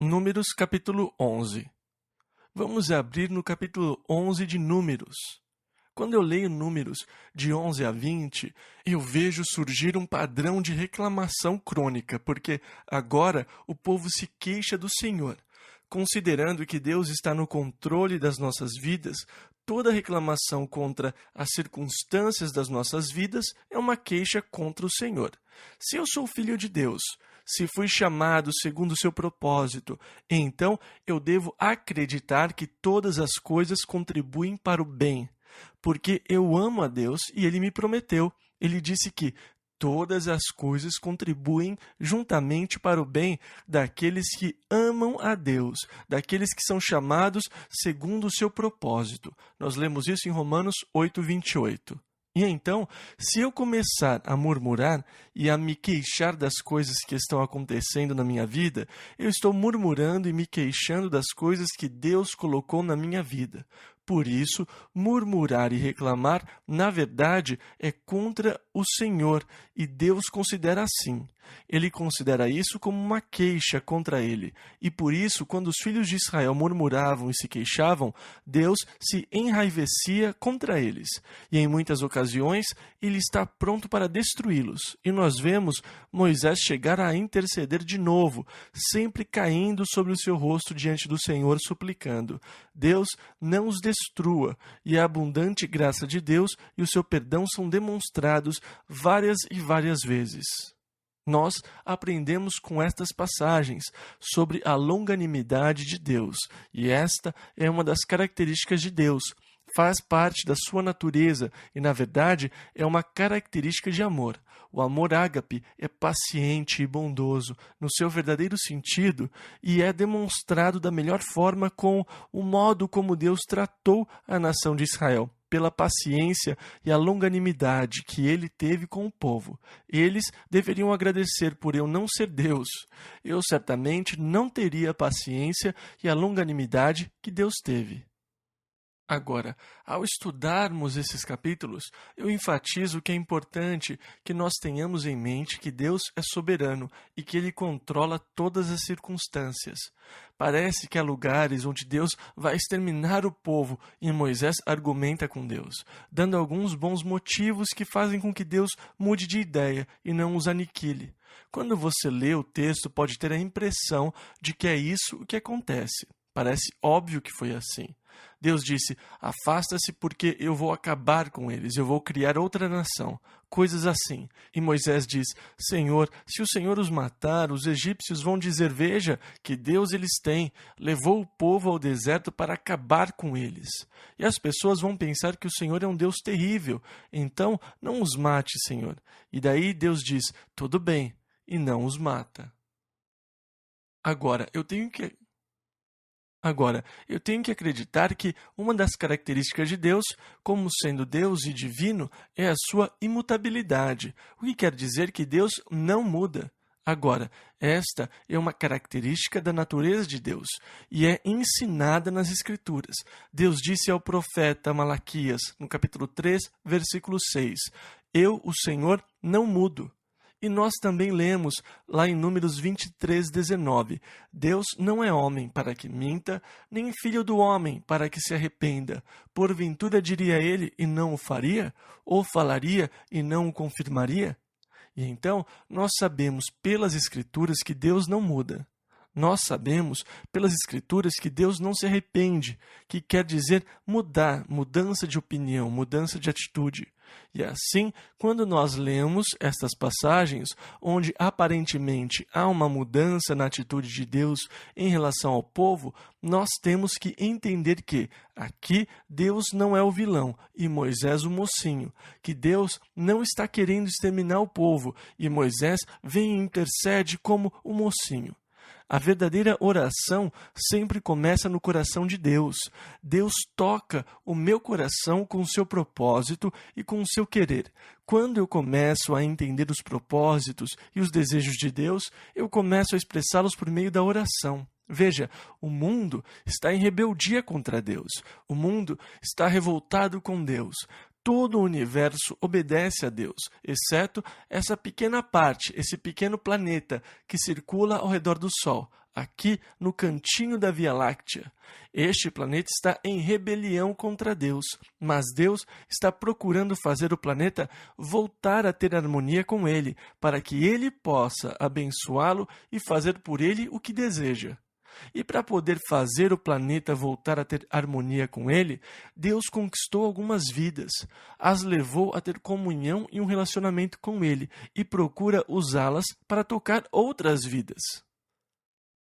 Números capítulo 11. Vamos abrir no capítulo 11 de Números. Quando eu leio Números de 11 a 20, eu vejo surgir um padrão de reclamação crônica, porque agora o povo se queixa do Senhor. Considerando que Deus está no controle das nossas vidas, toda reclamação contra as circunstâncias das nossas vidas é uma queixa contra o Senhor. Se eu sou filho de Deus, se fui chamado segundo o seu propósito, então eu devo acreditar que todas as coisas contribuem para o bem, porque eu amo a Deus e Ele me prometeu. Ele disse que todas as coisas contribuem juntamente para o bem daqueles que amam a Deus, daqueles que são chamados segundo o seu propósito. Nós lemos isso em Romanos 8:28. E então, se eu começar a murmurar e a me queixar das coisas que estão acontecendo na minha vida, eu estou murmurando e me queixando das coisas que Deus colocou na minha vida. Por isso, murmurar e reclamar, na verdade, é contra o Senhor, e Deus considera assim. Ele considera isso como uma queixa contra ele. E por isso, quando os filhos de Israel murmuravam e se queixavam, Deus se enraivecia contra eles. E em muitas ocasiões, ele está pronto para destruí-los. E nós vemos Moisés chegar a interceder de novo, sempre caindo sobre o seu rosto diante do Senhor, suplicando: Deus, não os destrua. E a abundante graça de Deus e o seu perdão são demonstrados várias e várias vezes. Nós aprendemos com estas passagens sobre a longanimidade de Deus, e esta é uma das características de Deus. Faz parte da sua natureza e, na verdade, é uma característica de amor. O amor ágape é paciente e bondoso no seu verdadeiro sentido e é demonstrado da melhor forma com o modo como Deus tratou a nação de Israel, pela paciência e a longanimidade que ele teve com o povo. Eles deveriam agradecer por eu não ser Deus. Eu certamente não teria a paciência e a longanimidade que Deus teve. Agora, ao estudarmos esses capítulos, eu enfatizo que é importante que nós tenhamos em mente que Deus é soberano e que Ele controla todas as circunstâncias. Parece que há lugares onde Deus vai exterminar o povo e Moisés argumenta com Deus, dando alguns bons motivos que fazem com que Deus mude de ideia e não os aniquile. Quando você lê o texto, pode ter a impressão de que é isso o que acontece. Parece óbvio que foi assim. Deus disse: afasta-se porque eu vou acabar com eles, eu vou criar outra nação. Coisas assim. E Moisés diz: Senhor, se o Senhor os matar, os egípcios vão dizer: veja, que Deus eles têm, levou o povo ao deserto para acabar com eles. E as pessoas vão pensar que o Senhor é um Deus terrível, então não os mate, Senhor. E daí Deus diz: tudo bem, e não os mata. Agora, eu tenho que acreditar que uma das características de Deus, como sendo Deus e divino, é a sua imutabilidade, o que quer dizer que Deus não muda. Agora, esta é uma característica da natureza de Deus e é ensinada nas Escrituras. Deus disse ao profeta Malaquias, no capítulo 3, versículo 6, Eu, o Senhor, não mudo. E nós também lemos lá em Números 23:19, Deus não é homem para que minta, nem filho do homem para que se arrependa. Porventura diria ele e não o faria? Ou falaria e não o confirmaria? E então nós sabemos pelas Escrituras que Deus não muda. Nós sabemos pelas Escrituras que Deus não se arrepende, que quer dizer mudar, mudança de opinião, mudança de atitude. E assim, quando nós lemos estas passagens, onde aparentemente há uma mudança na atitude de Deus em relação ao povo, nós temos que entender que aqui Deus não é o vilão e Moisés o mocinho, que Deus não está querendo exterminar o povo e Moisés vem e intercede como o mocinho. A verdadeira oração sempre começa no coração de Deus. Deus toca o meu coração com o seu propósito e com o seu querer. Quando eu começo a entender os propósitos e os desejos de Deus, eu começo a expressá-los por meio da oração. Veja, o mundo está em rebeldia contra Deus. O mundo está revoltado com Deus. Todo o universo obedece a Deus, exceto essa pequena parte, esse pequeno planeta que circula ao redor do Sol. aqui no cantinho da Via Láctea. Este planeta está em rebelião contra Deus, mas Deus está procurando fazer o planeta voltar a ter harmonia com ele, para que ele possa abençoá-lo e fazer por ele o que deseja. E para poder fazer o planeta voltar a ter harmonia com ele, Deus conquistou algumas vidas, as levou a ter comunhão e um relacionamento com ele e procura usá-las para tocar outras vidas.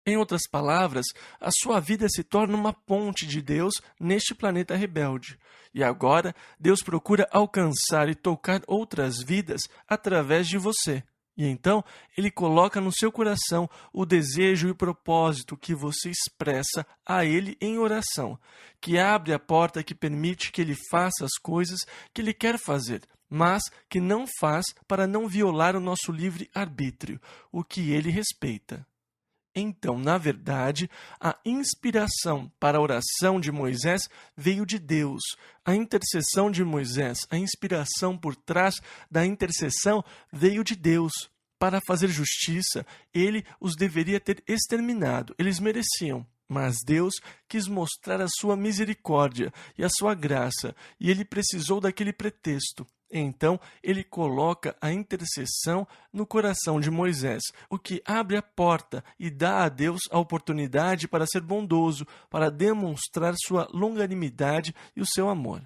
Em outras palavras, a sua vida se torna uma ponte de Deus neste planeta rebelde. E agora, Deus procura alcançar e tocar outras vidas através de você. E então, Ele coloca no seu coração o desejo e o propósito que você expressa a Ele em oração, que abre a porta que permite que Ele faça as coisas que Ele quer fazer, mas que não faz para não violar o nosso livre-arbítrio, o que Ele respeita. Então, na verdade, a inspiração para a oração de Moisés veio de Deus. A intercessão de Moisés, a inspiração por trás da intercessão veio de Deus. Para fazer justiça, ele os deveria ter exterminado, eles mereciam. Mas Deus quis mostrar a sua misericórdia e a sua graça, e ele precisou daquele pretexto. Então, ele coloca a intercessão no coração de Moisés, o que abre a porta e dá a Deus a oportunidade para ser bondoso, para demonstrar sua longanimidade e o seu amor.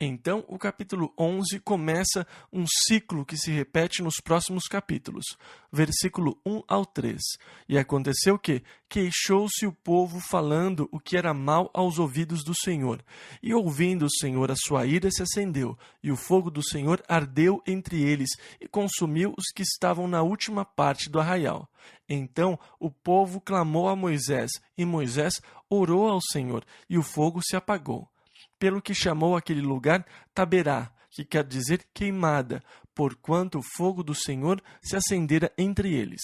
Então, o capítulo 11 começa um ciclo que se repete nos próximos capítulos, versículo 1 ao 3. E aconteceu que queixou-se o povo falando o que era mal aos ouvidos do Senhor. E ouvindo o Senhor, a sua ira se acendeu, e o fogo do Senhor ardeu entre eles, e consumiu os que estavam na última parte do arraial. Então o povo clamou a Moisés, e Moisés orou ao Senhor, e o fogo se apagou. Pelo que chamou aquele lugar Taberá, que quer dizer queimada, porquanto o fogo do Senhor se acendera entre eles.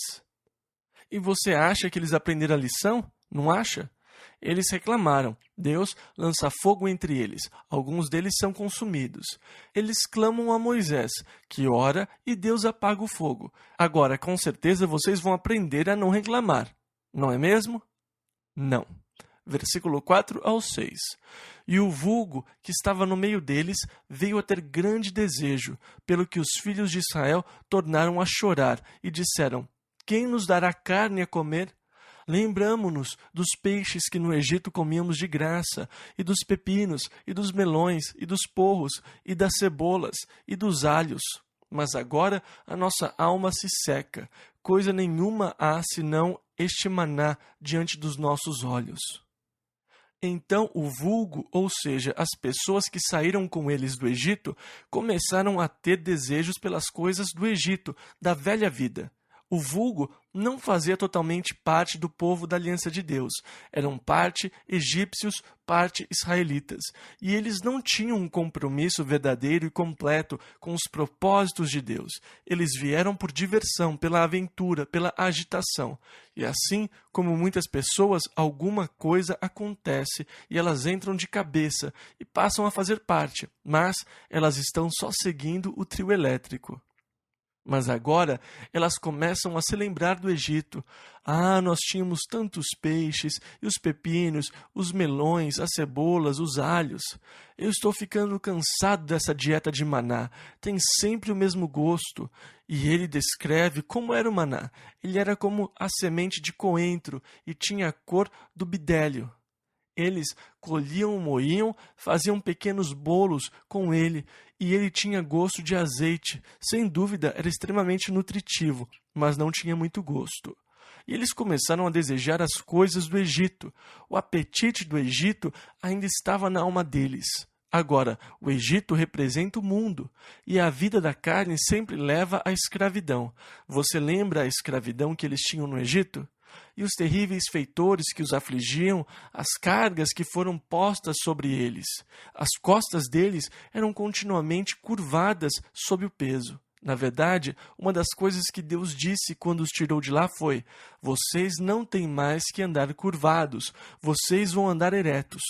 E você acha que eles aprenderam a lição? Não acha? Eles reclamaram. Deus lança fogo entre eles. Alguns deles são consumidos. Eles clamam a Moisés, que ora e Deus apaga o fogo. Agora, com certeza, vocês vão aprender a não reclamar. Não é mesmo? Não. Versículo 4 ao 6. E o vulgo que estava no meio deles veio a ter grande desejo, pelo que os filhos de Israel tornaram a chorar e disseram: Quem nos dará carne a comer? Lembramo-nos dos peixes que no Egito comíamos de graça, e dos pepinos, e dos melões, e dos porros, e das cebolas, e dos alhos. Mas agora a nossa alma se seca, coisa nenhuma há senão este maná diante dos nossos olhos. Então o vulgo, ou seja, as pessoas que saíram com eles do Egito, começaram a ter desejos pelas coisas do Egito, da velha vida. O vulgo não fazia totalmente parte do povo da aliança de Deus. Eram parte egípcios, parte israelitas. E eles não tinham um compromisso verdadeiro e completo com os propósitos de Deus. Eles vieram por diversão, pela aventura, pela agitação. E assim, como muitas pessoas, alguma coisa acontece e elas entram de cabeça e passam a fazer parte, mas elas estão só seguindo o trio elétrico. Mas agora elas começam a se lembrar do Egito. Ah, nós tínhamos tantos peixes, e os pepinos, os melões, as cebolas, os alhos. Eu estou ficando cansado dessa dieta de maná. Tem sempre o mesmo gosto. E ele descreve como era o maná. Ele era como a semente de coentro e tinha a cor do bidélio. Eles colhiam, moíam, faziam pequenos bolos com ele, e ele tinha gosto de azeite. Sem dúvida, era extremamente nutritivo, mas não tinha muito gosto. E eles começaram a desejar as coisas do Egito. O apetite do Egito ainda estava na alma deles. Agora, o Egito representa o mundo, e a vida da carne sempre leva à escravidão. Você lembra a escravidão que eles tinham no Egito? E os terríveis feitores que os afligiam, as cargas que foram postas sobre eles. As costas deles eram continuamente curvadas sob o peso. Na verdade, uma das coisas que Deus disse quando os tirou de lá foi: vocês não têm mais que andar curvados, vocês vão andar eretos.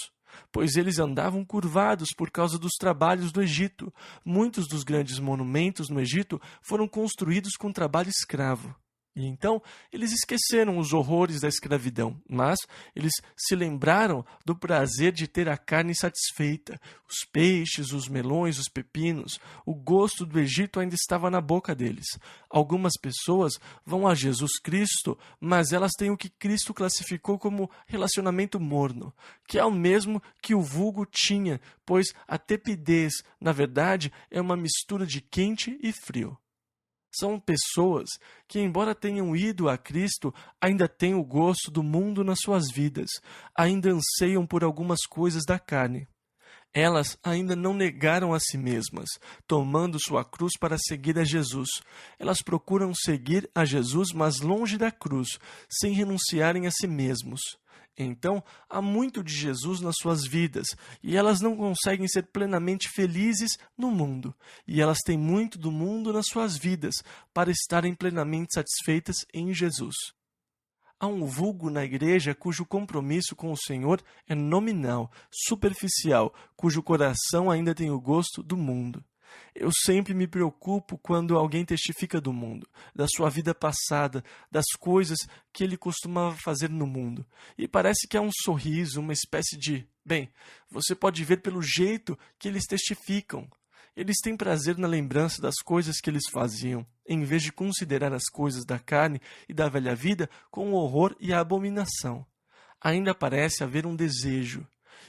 Pois eles andavam curvados por causa dos trabalhos do Egito. Muitos dos grandes monumentos no Egito foram construídos com trabalho escravo. E então eles esqueceram os horrores da escravidão, mas eles se lembraram do prazer de ter a carne satisfeita. Os peixes, os melões, os pepinos, o gosto do Egito ainda estava na boca deles. Algumas pessoas vão a Jesus Cristo, mas elas têm o que Cristo classificou como relacionamento morno, que é o mesmo que o vulgo tinha, pois a tepidez, na verdade, é uma mistura de quente e frio. São pessoas que, embora tenham ido a Cristo, ainda têm o gosto do mundo nas suas vidas, ainda anseiam por algumas coisas da carne. Elas ainda não negaram a si mesmas, tomando sua cruz para seguir a Jesus. Elas procuram seguir a Jesus, mas longe da cruz, sem renunciarem a si mesmos. Então, há muito de Jesus nas suas vidas, e elas não conseguem ser plenamente felizes no mundo. E elas têm muito do mundo nas suas vidas, para estarem plenamente satisfeitas em Jesus. Há um vulgo na igreja cujo compromisso com o Senhor é nominal, superficial, cujo coração ainda tem o gosto do mundo. Eu sempre me preocupo quando alguém testifica do mundo, da sua vida passada, das coisas que ele costumava fazer no mundo. E parece que há um sorriso, uma espécie de... Bem, você pode ver pelo jeito que eles testificam. Eles têm prazer na lembrança das coisas que eles faziam, em vez de considerar as coisas da carne e da velha vida com o horror e a abominação. Ainda parece haver um desejo.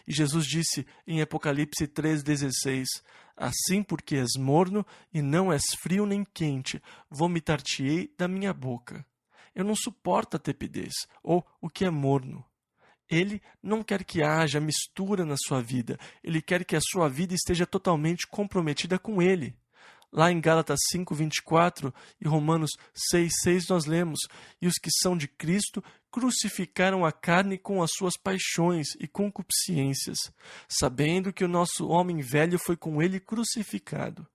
E Jesus disse em Apocalipse 3,16: Assim porque és morno e não és frio nem quente, vomitar-te-ei da minha boca. Eu não suporto a tepidez, ou o que é morno. Ele não quer que haja mistura na sua vida. Ele quer que a sua vida esteja totalmente comprometida com Ele. Lá em Gálatas 5:24 e Romanos 6:6 nós lemos: E os que são de Cristo crucificaram a carne com as suas paixões e concupiscências, sabendo que o nosso homem velho foi com ele crucificado.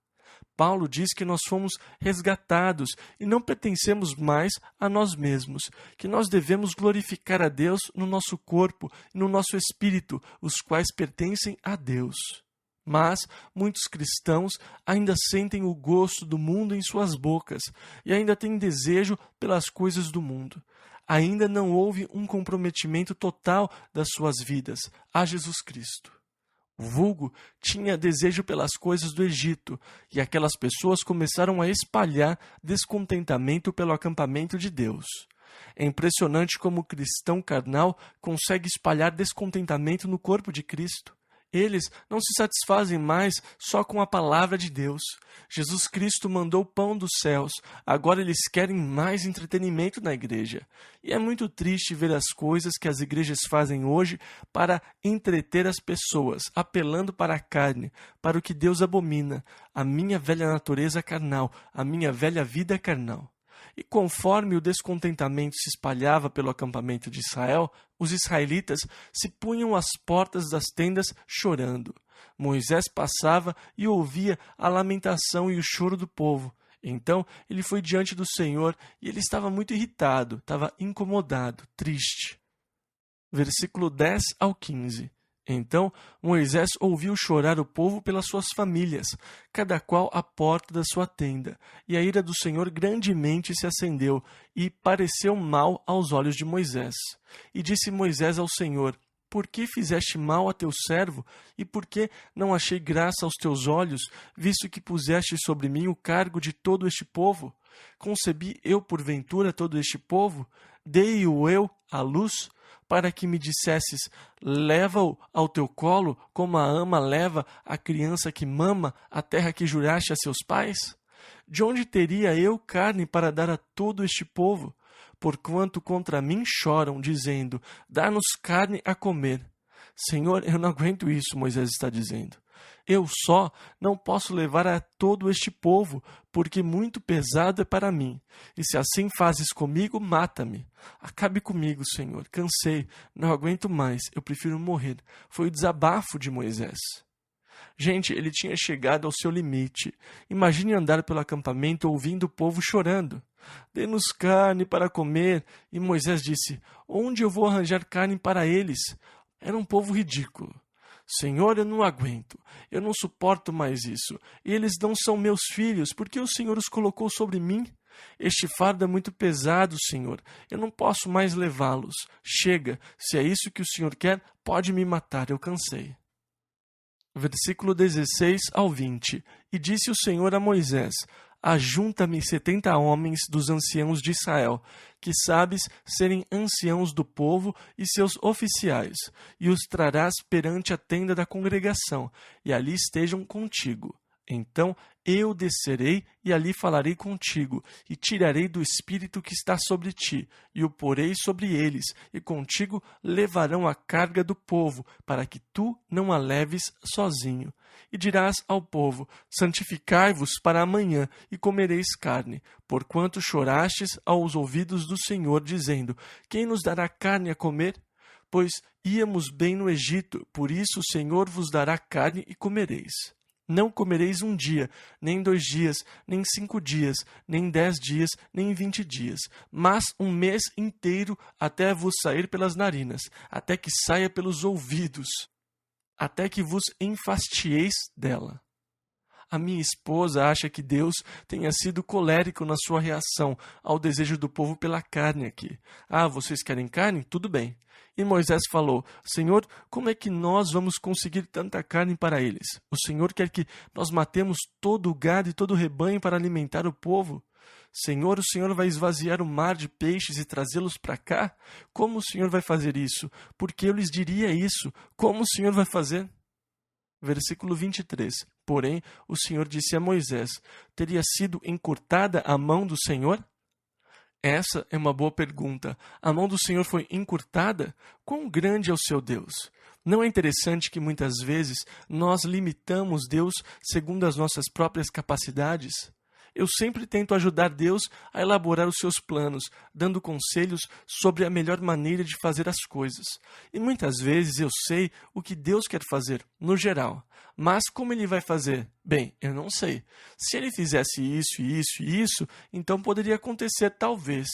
Paulo diz que nós fomos resgatados e não pertencemos mais a nós mesmos, que nós devemos glorificar a Deus no nosso corpo e no nosso espírito, os quais pertencem a Deus. Mas muitos cristãos ainda sentem o gosto do mundo em suas bocas e ainda têm desejo pelas coisas do mundo. Ainda não houve um comprometimento total das suas vidas a Jesus Cristo. O vulgo tinha desejo pelas coisas do Egito, e aquelas pessoas começaram a espalhar descontentamento pelo acampamento de Deus. É impressionante como o cristão carnal consegue espalhar descontentamento no corpo de Cristo. Eles não se satisfazem mais só com a palavra de Deus. Jesus Cristo mandou o pão dos céus. Agora eles querem mais entretenimento na igreja. E é muito triste ver as coisas que as igrejas fazem hoje para entreter as pessoas, apelando para a carne, para o que Deus abomina, a minha velha natureza carnal, a minha velha vida carnal. E conforme o descontentamento se espalhava pelo acampamento de Israel, os israelitas se punham às portas das tendas chorando. Moisés passava e ouvia a lamentação e o choro do povo. Então ele foi diante do Senhor e ele estava muito irritado, estava incomodado, triste. Versículo 10 ao 15. Então Moisés ouviu chorar o povo pelas suas famílias, cada qual à porta da sua tenda. E a ira do Senhor grandemente se acendeu, e pareceu mal aos olhos de Moisés. E disse Moisés ao Senhor: Por que fizeste mal a teu servo? E por que não achei graça aos teus olhos, visto que puseste sobre mim o cargo de todo este povo? Concebi eu porventura todo este povo? Dei-o eu à luz? Para que me dissesses, leva-o ao teu colo, como a ama leva a criança que mama a terra que juraste a seus pais? De onde teria eu carne para dar a todo este povo? Porquanto contra mim choram, dizendo, dá-nos carne a comer. Senhor, eu não aguento isso, Moisés está dizendo. Eu só não posso levar a todo este povo, porque muito pesado é para mim. E se assim fazes comigo, mata-me. Acabe comigo, Senhor. Cansei, não aguento mais, eu prefiro morrer. Foi o desabafo de Moisés. Gente, ele tinha chegado ao seu limite. Imagine andar pelo acampamento ouvindo o povo chorando. Dê-nos carne para comer. E Moisés disse, onde eu vou arranjar carne para eles? Era um povo ridículo. Senhor, eu não aguento, eu não suporto mais isso. Eles não são meus filhos, porque o Senhor os colocou sobre mim? Este fardo é muito pesado, Senhor. Eu não posso mais levá-los. Chega, se é isso que o Senhor quer, pode me matar, eu cansei. Versículo 16 ao 20. E disse o Senhor a Moisés: Ajunta-me 70 homens dos anciãos de Israel, que sabes serem anciãos do povo e seus oficiais, e os trarás perante a tenda da congregação, e ali estejam contigo. Então eu descerei e ali falarei contigo, e tirarei do espírito que está sobre ti, e o porei sobre eles, e contigo levarão a carga do povo, para que tu não a leves sozinho. E dirás ao povo: Santificai-vos para amanhã, e comereis carne, porquanto chorastes aos ouvidos do Senhor, dizendo: Quem nos dará carne a comer? Pois íamos bem no Egito, por isso o Senhor vos dará carne e comereis. Não comereis 1 dia, nem 2 dias, nem 5 dias, nem 10 dias, nem 20 dias, mas 1 mês inteiro até vos sair pelas narinas, até que saia pelos ouvidos, até que vos enfastieis dela. A minha esposa acha que Deus tenha sido colérico na sua reação ao desejo do povo pela carne aqui. Vocês querem carne? Tudo bem. E Moisés falou: Senhor, como é que nós vamos conseguir tanta carne para eles? O Senhor quer que nós matemos todo o gado e todo o rebanho para alimentar o povo? Senhor, o Senhor vai esvaziar o mar de peixes e trazê-los para cá? Como o Senhor vai fazer isso? Porque eu lhes diria isso. Como o Senhor vai fazer? Versículo 23. Porém, o Senhor disse a Moisés: Teria sido encurtada a mão do Senhor? Essa é uma boa pergunta. A mão do Senhor foi encurtada? Quão grande é o seu Deus? Não é interessante que muitas vezes nós limitamos Deus segundo as nossas próprias capacidades? Eu sempre tento ajudar Deus a elaborar os seus planos, dando conselhos sobre a melhor maneira de fazer as coisas. E muitas vezes eu sei o que Deus quer fazer, no geral. Mas como Ele vai fazer? Bem, eu não sei. Se Ele fizesse isso, isso e isso, então poderia acontecer talvez.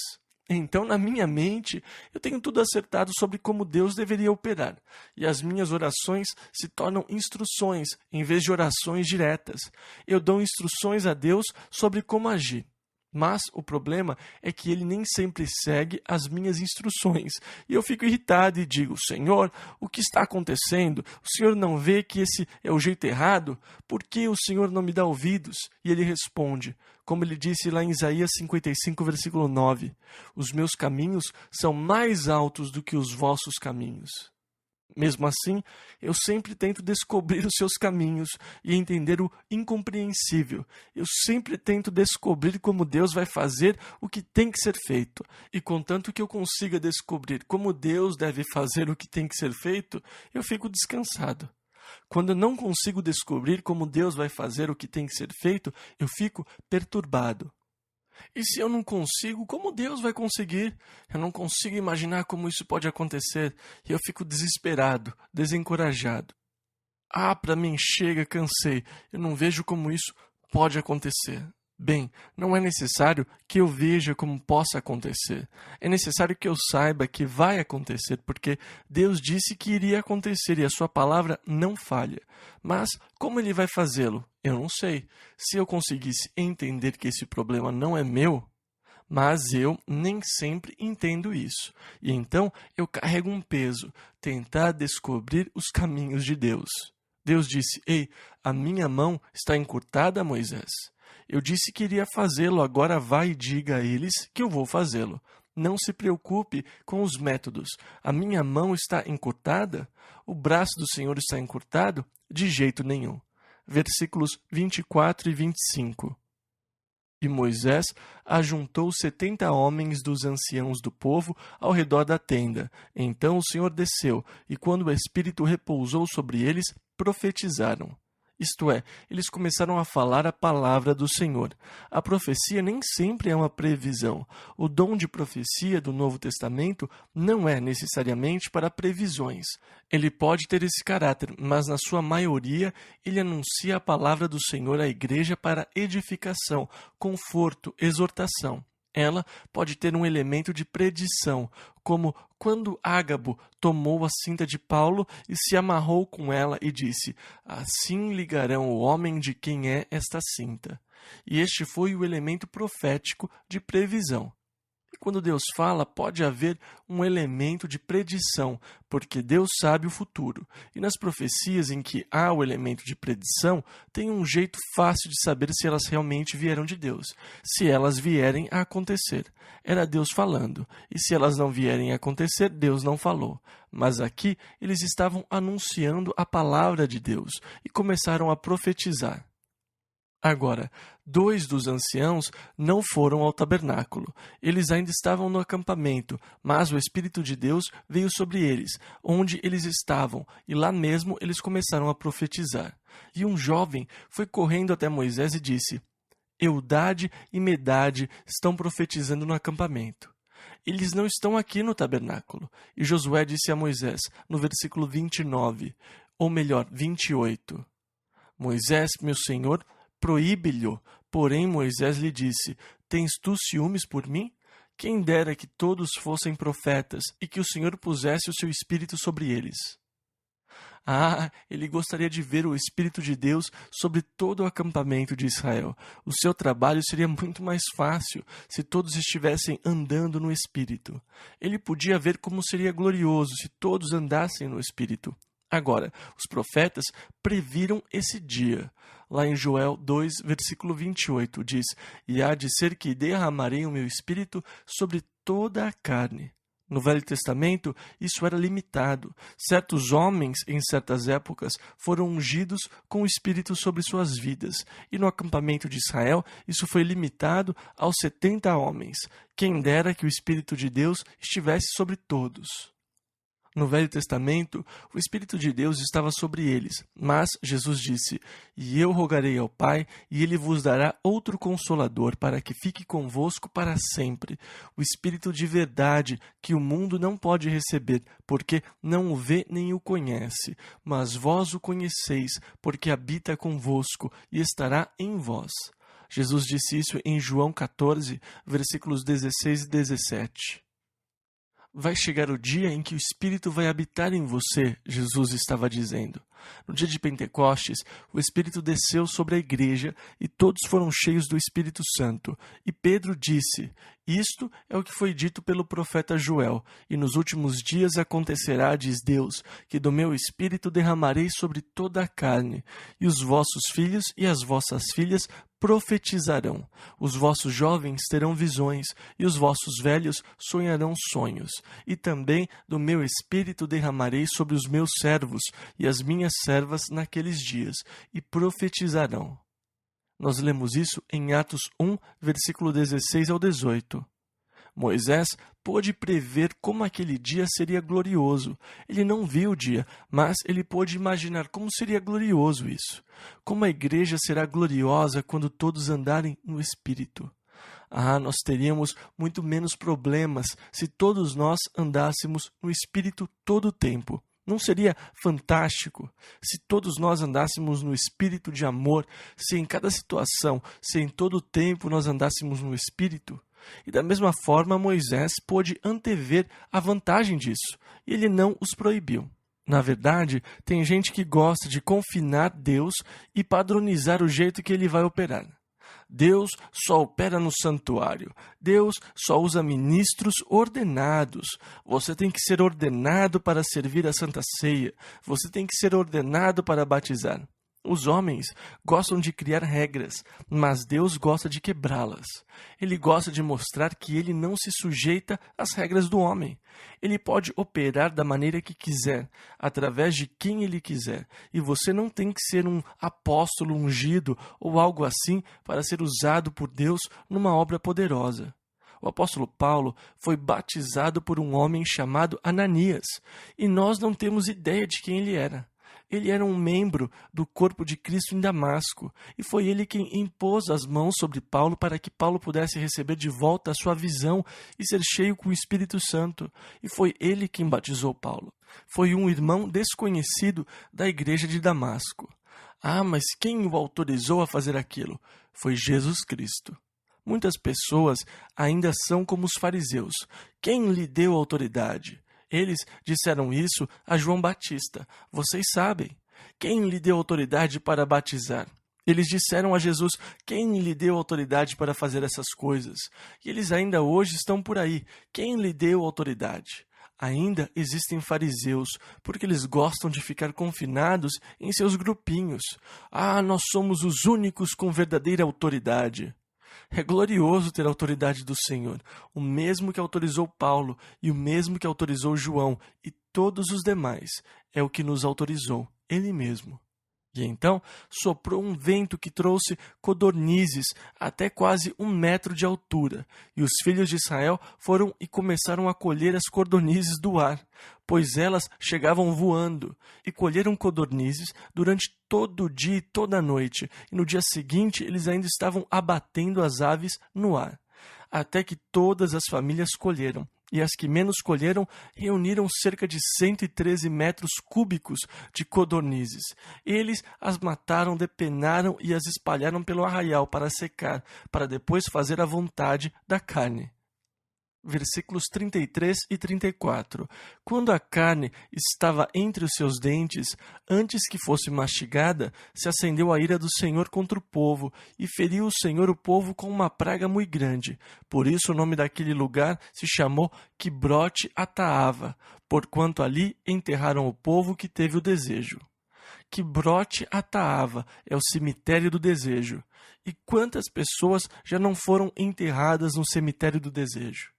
Então, na minha mente, eu tenho tudo acertado sobre como Deus deveria operar. E as minhas orações se tornam instruções, em vez de orações diretas. Eu dou instruções a Deus sobre como agir. Mas o problema é que Ele nem sempre segue as minhas instruções. E eu fico irritado e digo: Senhor, o que está acontecendo? O Senhor não vê que esse é o jeito errado? Por que o Senhor não me dá ouvidos? E Ele responde, como Ele disse lá em Isaías 55, versículo 9: Os meus caminhos são mais altos do que os vossos caminhos. Mesmo assim, eu sempre tento descobrir os seus caminhos e entender o incompreensível. Eu sempre tento descobrir como Deus vai fazer o que tem que ser feito. E contanto que eu consiga descobrir como Deus deve fazer o que tem que ser feito, eu fico descansado. Quando eu não consigo descobrir como Deus vai fazer o que tem que ser feito, eu fico perturbado. E se eu não consigo, como Deus vai conseguir? Eu não consigo imaginar como isso pode acontecer. E eu fico desesperado, desencorajado. Para mim, chega, cansei. Eu não vejo como isso pode acontecer. Bem, não é necessário que eu veja como possa acontecer. É necessário que eu saiba que vai acontecer, porque Deus disse que iria acontecer e a sua palavra não falha. Mas como Ele vai fazê-lo? Eu não sei. Se eu conseguisse entender que esse problema não é meu, mas eu nem sempre entendo isso. E então eu carrego um peso, tentar descobrir os caminhos de Deus. Deus disse: Ei, a minha mão está encurtada, Moisés. Eu disse que iria fazê-lo, agora vai e diga a eles que eu vou fazê-lo. Não se preocupe com os métodos. A minha mão está encurtada? O braço do Senhor está encurtado? De jeito nenhum. Versículos 24 e 25. E Moisés ajuntou 70 homens dos anciãos do povo ao redor da tenda. Então o Senhor desceu, e quando o Espírito repousou sobre eles, profetizaram. Isto é, eles começaram a falar a palavra do Senhor. A profecia nem sempre é uma previsão. O dom de profecia do Novo Testamento não é necessariamente para previsões. Ele pode ter esse caráter, mas na sua maioria ele anuncia a palavra do Senhor à igreja para edificação, conforto, exortação. Ela pode ter um elemento de predição, como quando Ágabo tomou a cinta de Paulo e se amarrou com ela e disse: "Assim ligarão o homem de quem é esta cinta." E este foi o elemento profético de previsão. E quando Deus fala, pode haver um elemento de predição, porque Deus sabe o futuro. E nas profecias em que há o elemento de predição, tem um jeito fácil de saber se elas realmente vieram de Deus. Se elas vierem a acontecer, era Deus falando. E se elas não vierem a acontecer, Deus não falou. Mas aqui eles estavam anunciando a palavra de Deus e começaram a profetizar. Agora, 2 dos anciãos não foram ao tabernáculo. Eles ainda estavam no acampamento, mas o Espírito de Deus veio sobre eles, onde eles estavam, e lá mesmo eles começaram a profetizar. E um jovem foi correndo até Moisés e disse: "Eldade e Medade estão profetizando no acampamento. Eles não estão aqui no tabernáculo." E Josué disse a Moisés, no versículo 29, ou melhor, 28, "Moisés, meu senhor, proíbe-lhe." Porém Moisés lhe disse: "Tens tu ciúmes por mim? Quem dera que todos fossem profetas e que o Senhor pusesse o seu Espírito sobre eles." Ele gostaria de ver o Espírito de Deus sobre todo o acampamento de Israel. O seu trabalho seria muito mais fácil se todos estivessem andando no Espírito. Ele podia ver como seria glorioso se todos andassem no Espírito. Agora, os profetas previram esse dia. Lá em Joel 2, versículo 28, diz: "E há de ser que derramarei o meu Espírito sobre toda a carne." No Velho Testamento, isso era limitado. Certos homens, em certas épocas, foram ungidos com o Espírito sobre suas vidas. E no acampamento de Israel, isso foi limitado aos 70 homens. Quem dera que o Espírito de Deus estivesse sobre todos. No Velho Testamento, o Espírito de Deus estava sobre eles, mas Jesus disse: "E eu rogarei ao Pai, e Ele vos dará outro Consolador, para que fique convosco para sempre, o Espírito de verdade, que o mundo não pode receber, porque não o vê nem o conhece, mas vós o conheceis, porque habita convosco e estará em vós." Jesus disse isso em João 14, versículos 16 e 17. Vai chegar o dia em que o Espírito vai habitar em você, Jesus estava dizendo. No dia de Pentecostes, o Espírito desceu sobre a igreja e todos foram cheios do Espírito Santo. E Pedro disse: "Isto é o que foi dito pelo profeta Joel. E nos últimos dias acontecerá, diz Deus, que do meu Espírito derramarei sobre toda a carne. E os vossos filhos e as vossas filhas profetizarão. Os vossos jovens terão visões, e os vossos velhos sonharão sonhos. E também do meu Espírito derramarei sobre os meus servos e as minhas servas naqueles dias, e profetizarão." Nós lemos isso em Atos 1, versículo 16 ao 18. Moisés pôde prever como aquele dia seria glorioso. Ele não viu o dia, mas ele pôde imaginar como seria glorioso isso. Como a igreja será gloriosa quando todos andarem no Espírito. Nós teríamos muito menos problemas se todos nós andássemos no Espírito todo o tempo. Não seria fantástico se todos nós andássemos no espírito de amor, se em cada situação, se em todo o tempo nós andássemos no Espírito? E da mesma forma, Moisés pôde antever a vantagem disso, e ele não os proibiu. Na verdade, tem gente que gosta de confinar Deus e padronizar o jeito que ele vai operar. Deus só opera no santuário. Deus só usa ministros ordenados. Você tem que ser ordenado para servir a Santa Ceia. Você tem que ser ordenado para batizar. Os homens gostam de criar regras, mas Deus gosta de quebrá-las. Ele gosta de mostrar que ele não se sujeita às regras do homem. Ele pode operar da maneira que quiser, através de quem ele quiser. E você não tem que ser um apóstolo ungido ou algo assim para ser usado por Deus numa obra poderosa. O apóstolo Paulo foi batizado por um homem chamado Ananias, e nós não temos ideia de quem ele era. Ele era um membro do corpo de Cristo em Damasco, e foi ele quem impôs as mãos sobre Paulo para que Paulo pudesse receber de volta a sua visão e ser cheio com o Espírito Santo. E foi ele quem batizou Paulo. Foi um irmão desconhecido da igreja de Damasco. Mas quem o autorizou a fazer aquilo? Foi Jesus Cristo. Muitas pessoas ainda são como os fariseus. Quem lhe deu autoridade? Eles disseram isso a João Batista. Vocês sabem. Quem lhe deu autoridade para batizar? Eles disseram a Jesus: quem lhe deu autoridade para fazer essas coisas? E eles ainda hoje estão por aí. Quem lhe deu autoridade? Ainda existem fariseus, porque eles gostam de ficar confinados em seus grupinhos. Ah, nós somos os únicos com verdadeira autoridade. É glorioso ter a autoridade do Senhor, o mesmo que autorizou Paulo e o mesmo que autorizou João e todos os demais. É o que nos autorizou, Ele mesmo. E então soprou um vento que trouxe codornizes até quase 1 metro de altura, e os filhos de Israel foram e começaram a colher as codornizes do ar, pois elas chegavam voando, e colheram codornizes durante todo o dia e toda a noite, e no dia seguinte eles ainda estavam abatendo as aves no ar, até que todas as famílias colheram. E as que menos colheram reuniram cerca de 113 metros cúbicos de codornizes. Eles as mataram, depenaram e as espalharam pelo arraial para secar, para depois fazer a vontade da carne. Versículos 33 e 34. Quando a carne estava entre os seus dentes, antes que fosse mastigada, se acendeu a ira do Senhor contra o povo, e feriu o Senhor o povo com uma praga muito grande. Por isso o nome daquele lugar se chamou Quibrote Ataava, porquanto ali enterraram o povo que teve o desejo. Quibrote Ataava é o cemitério do desejo. E quantas pessoas já não foram enterradas no cemitério do desejo?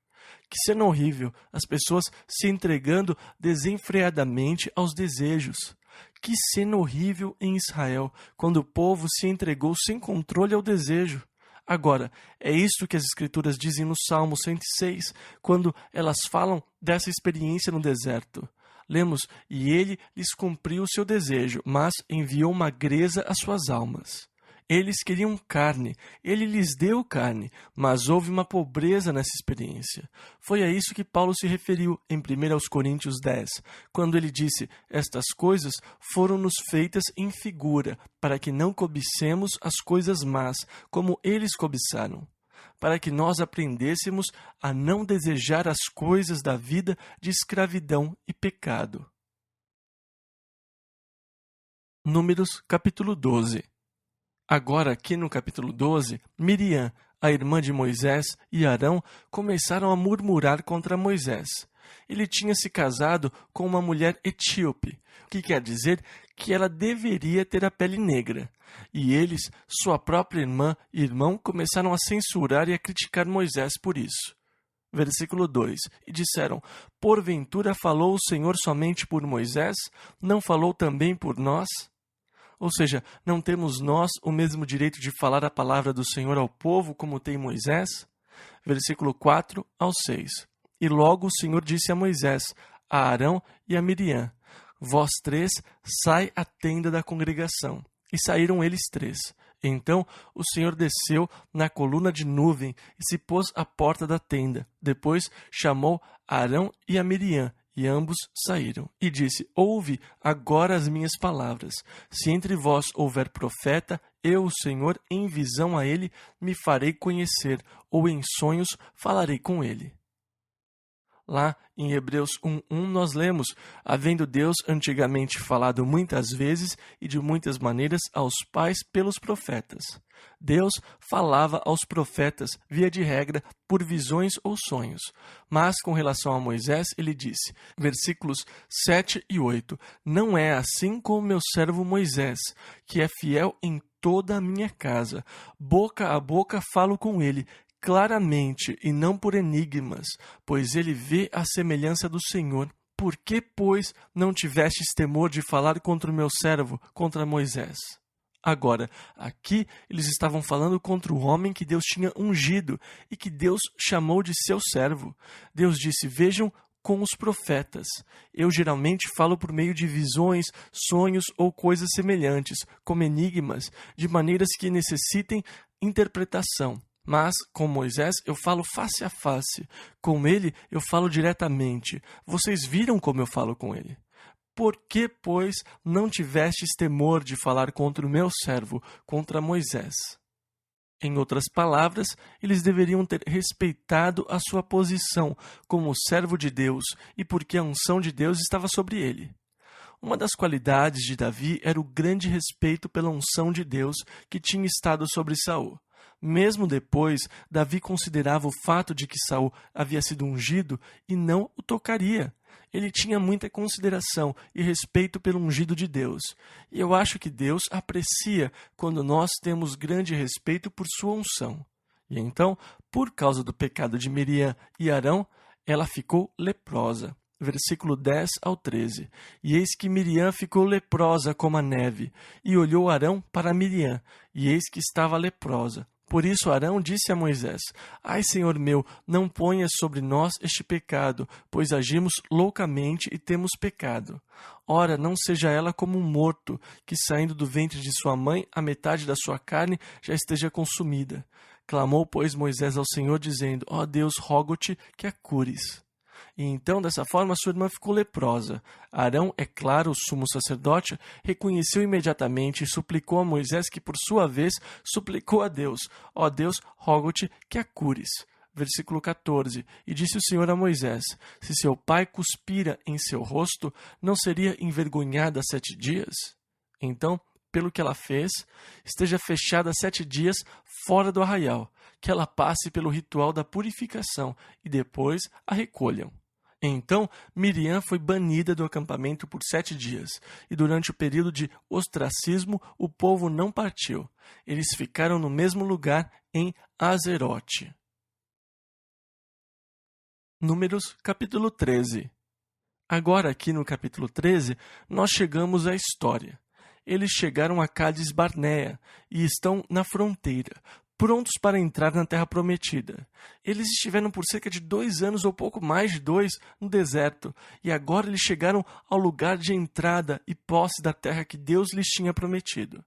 Que cena horrível, as pessoas se entregando desenfreadamente aos desejos. Que cena horrível em Israel, quando o povo se entregou sem controle ao desejo. Agora, é isto que as Escrituras dizem no Salmo 106, quando elas falam dessa experiência no deserto. Lemos: e ele lhes cumpriu o seu desejo, mas enviou uma greza às suas almas. Eles queriam carne, ele lhes deu carne, mas houve uma pobreza nessa experiência. Foi a isso que Paulo se referiu em 1 Coríntios 10, quando ele disse: estas coisas foram-nos feitas em figura, para que não cobicemos as coisas más, como eles cobiçaram, para que nós aprendêssemos a não desejar as coisas da vida de escravidão e pecado. Números capítulo 12. Agora, aqui no capítulo 12, Miriam, a irmã de Moisés, e Arão começaram a murmurar contra Moisés. Ele tinha se casado com uma mulher etíope, o que quer dizer que ela deveria ter a pele negra. E eles, sua própria irmã e irmão, começaram a censurar e a criticar Moisés por isso. Versículo 2. E disseram: porventura falou o Senhor somente por Moisés? Não falou também por nós? Ou seja, não temos nós o mesmo direito de falar a palavra do Senhor ao povo como tem Moisés? Versículo 4 ao 6. E logo o Senhor disse a Moisés, a Arão e a Miriam: vós três, sai à tenda da congregação. E saíram eles três. Então o Senhor desceu na coluna de nuvem e se pôs à porta da tenda. Depois chamou Arão e a Miriam, e ambos saíram. E disse: ouve agora as minhas palavras. Se entre vós houver profeta, eu, o Senhor, em visão a ele, me farei conhecer, ou em sonhos falarei com ele. Lá em Hebreus 1:1 nós lemos: havendo Deus antigamente falado muitas vezes e de muitas maneiras aos pais pelos profetas. Deus falava aos profetas, via de regra, por visões ou sonhos. Mas com relação a Moisés, ele disse, versículos 7 e 8, não é assim com o meu servo Moisés, que é fiel em toda a minha casa. Boca a boca falo com ele, claramente e não por enigmas, pois ele vê a semelhança do Senhor. Por que, pois, não tivestes temor de falar contra o meu servo, contra Moisés? Agora, aqui eles estavam falando contra o homem que Deus tinha ungido e que Deus chamou de seu servo. Deus disse: vejam com os profetas. Eu geralmente falo por meio de visões, sonhos ou coisas semelhantes, como enigmas, de maneiras que necessitem interpretação. Mas com Moisés eu falo face a face. Com ele eu falo diretamente. Vocês viram como eu falo com ele. Por que, pois, não tivestes temor de falar contra o meu servo, contra Moisés? Em outras palavras, eles deveriam ter respeitado a sua posição como servo de Deus e porque a unção de Deus estava sobre ele. Uma das qualidades de Davi era o grande respeito pela unção de Deus que tinha estado sobre Saul. Mesmo depois, Davi considerava o fato de que Saul havia sido ungido e não o tocaria. Ele tinha muita consideração e respeito pelo ungido de Deus. E eu acho que Deus aprecia quando nós temos grande respeito por sua unção. E então, por causa do pecado de Miriam e Arão, ela ficou leprosa. Versículo 10 ao 13. E eis que Miriam ficou leprosa como a neve, e olhou Arão para Miriam, e eis que estava leprosa. Por isso Arão disse a Moisés: Ai, Senhor meu, não ponhas sobre nós este pecado, pois agimos loucamente e temos pecado. Ora, não seja ela como um morto, que saindo do ventre de sua mãe, a metade da sua carne já esteja consumida. Clamou, pois, Moisés ao Senhor, dizendo: Ó Deus, rogo-te que a cures. E então, dessa forma, sua irmã ficou leprosa. Arão, é claro, o sumo sacerdote, reconheceu imediatamente e suplicou a Moisés, que por sua vez suplicou a Deus: Ó Deus, rogo-te que a cures. Versículo 14. E disse o Senhor a Moisés: Se seu pai cuspira em seu rosto, não seria envergonhada 7 dias? Então, pelo que ela fez, esteja fechada 7 dias fora do arraial, que ela passe pelo ritual da purificação e depois a recolham. Então, Miriam foi banida do acampamento por 7 dias, e durante o período de ostracismo o povo não partiu. Eles ficaram no mesmo lugar em Azerote. Números, capítulo 13. Agora, aqui no capítulo 13, nós chegamos à história. Eles chegaram a Cádiz Barnea e estão na fronteira, prontos para entrar na Terra Prometida. Eles estiveram por cerca de 2 anos ou pouco mais de 2 no deserto, e agora eles chegaram ao lugar de entrada e posse da terra que Deus lhes tinha prometido.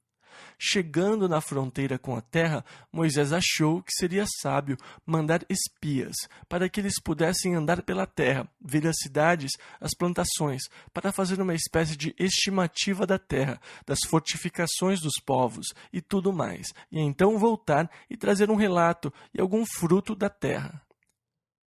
Chegando na fronteira com a terra, Moisés achou que seria sábio mandar espias para que eles pudessem andar pela terra, ver as cidades, as plantações, para fazer uma espécie de estimativa da terra, das fortificações dos povos e tudo mais, e então voltar e trazer um relato e algum fruto da terra.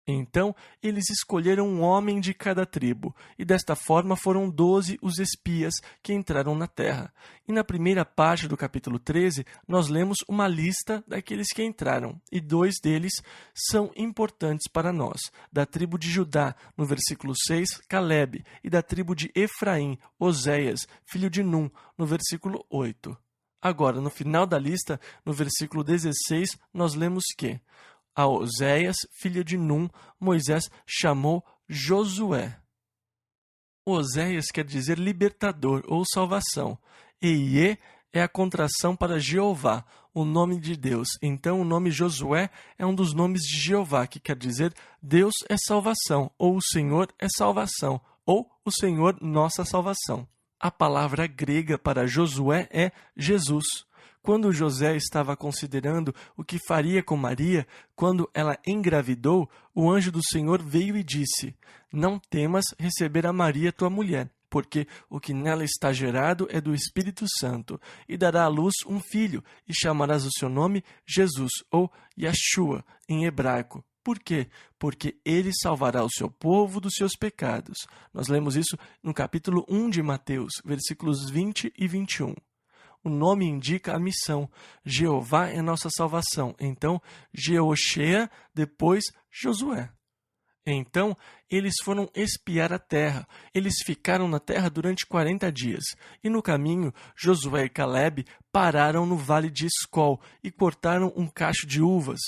Então, eles escolheram um homem de cada tribo, e desta forma foram 12 os espias que entraram na terra. E na primeira parte do capítulo 13, nós lemos uma lista daqueles que entraram, e 2 deles são importantes para nós. Da tribo de Judá, no versículo 6, Calebe, e da tribo de Efraim, Oséias, filho de Num, no versículo 8. Agora, no final da lista, no versículo 16, nós lemos que a Oséias, filho de Num, Moisés chamou Josué. Oséias quer dizer libertador ou salvação. Eie é a contração para Jeová, o nome de Deus. Então o nome Josué é um dos nomes de Jeová, que quer dizer Deus é salvação, ou o Senhor é salvação, ou o Senhor nossa salvação. A palavra grega para Josué é Jesus. Quando José estava considerando o que faria com Maria, quando ela engravidou, o anjo do Senhor veio e disse: Não temas receber a Maria, tua mulher, porque o que nela está gerado é do Espírito Santo, e dará à luz um filho, e chamarás o seu nome Jesus, ou Yeshua, em hebraico. Por quê? Porque ele salvará o seu povo dos seus pecados. Nós lemos isso no capítulo 1 de Mateus, versículos 20 e 21. O nome indica a missão. Jeová é nossa salvação. Então, Jeoshea, depois Josué. Então, eles foram espiar a terra. Eles ficaram na terra durante 40 dias. E no caminho, Josué e Calebe pararam no vale de Escol e cortaram um cacho de uvas,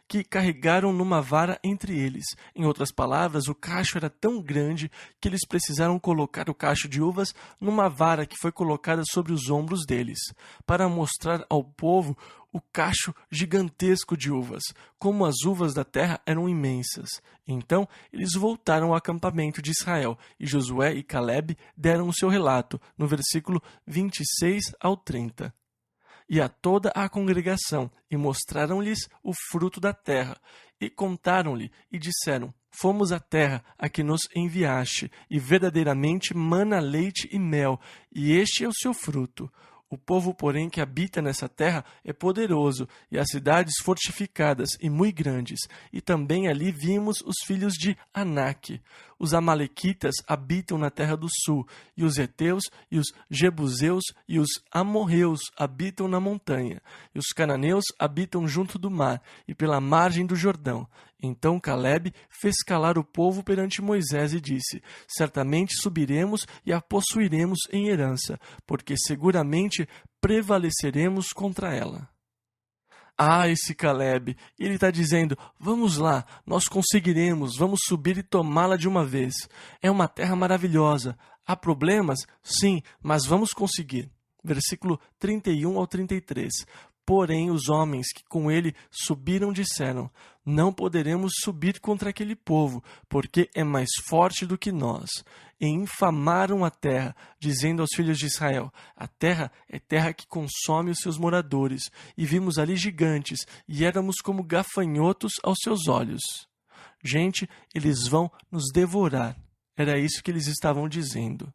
que carregaram numa vara entre eles. Em outras palavras, o cacho era tão grande que eles precisaram colocar o cacho de uvas numa vara que foi colocada sobre os ombros deles, para mostrar ao povo o cacho gigantesco de uvas, como as uvas da terra eram imensas. Então, eles voltaram ao acampamento de Israel, e Josué e Calebe deram o seu relato, no versículo 26 ao 30. E a toda a congregação, e mostraram-lhes o fruto da terra, e contaram-lhe, e disseram: Fomos à terra a que nos enviaste, e verdadeiramente mana leite e mel, e este é o seu fruto. O povo, porém, que habita nessa terra é poderoso, e as cidades fortificadas e muito grandes. E também ali vimos os filhos de Anak. Os amalequitas habitam na terra do sul, e os heteus, e os jebuseus, e os amorreus habitam na montanha, e os cananeus habitam junto do mar, e pela margem do Jordão. Então Calebe fez calar o povo perante Moisés e disse: certamente subiremos e a possuiremos em herança, porque seguramente prevaleceremos contra ela. Ah, esse Calebe, ele está dizendo: vamos lá, nós conseguiremos, vamos subir e tomá-la de uma vez. É uma terra maravilhosa. Há problemas? Sim, mas vamos conseguir. Versículo 31 ao 33. Porém, os homens que com ele subiram disseram: não poderemos subir contra aquele povo, porque é mais forte do que nós. E infamaram a terra, dizendo aos filhos de Israel: a terra é terra que consome os seus moradores, e vimos ali gigantes, e éramos como gafanhotos aos seus olhos. Gente, eles vão nos devorar. Era isso que eles estavam dizendo.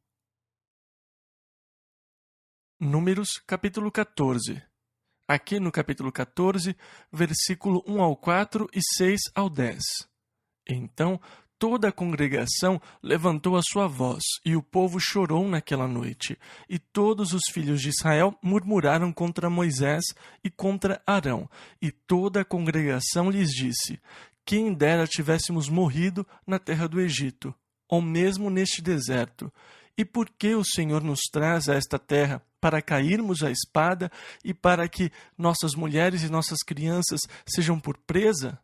Números, capítulo 14. Aqui no capítulo 14, versículo 1 ao 4 e 6 ao 10. Então toda a congregação levantou a sua voz, e o povo chorou naquela noite. E todos os filhos de Israel murmuraram contra Moisés e contra Arão. E toda a congregação lhes disse: quem dera tivéssemos morrido na terra do Egito, ou mesmo neste deserto. E por que o Senhor nos traz a esta terra? Para cairmos à espada e para que nossas mulheres e nossas crianças sejam por presa?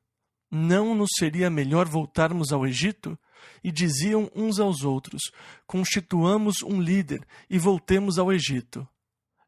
Não nos seria melhor voltarmos ao Egito? E diziam uns aos outros: constituamos um líder e voltemos ao Egito.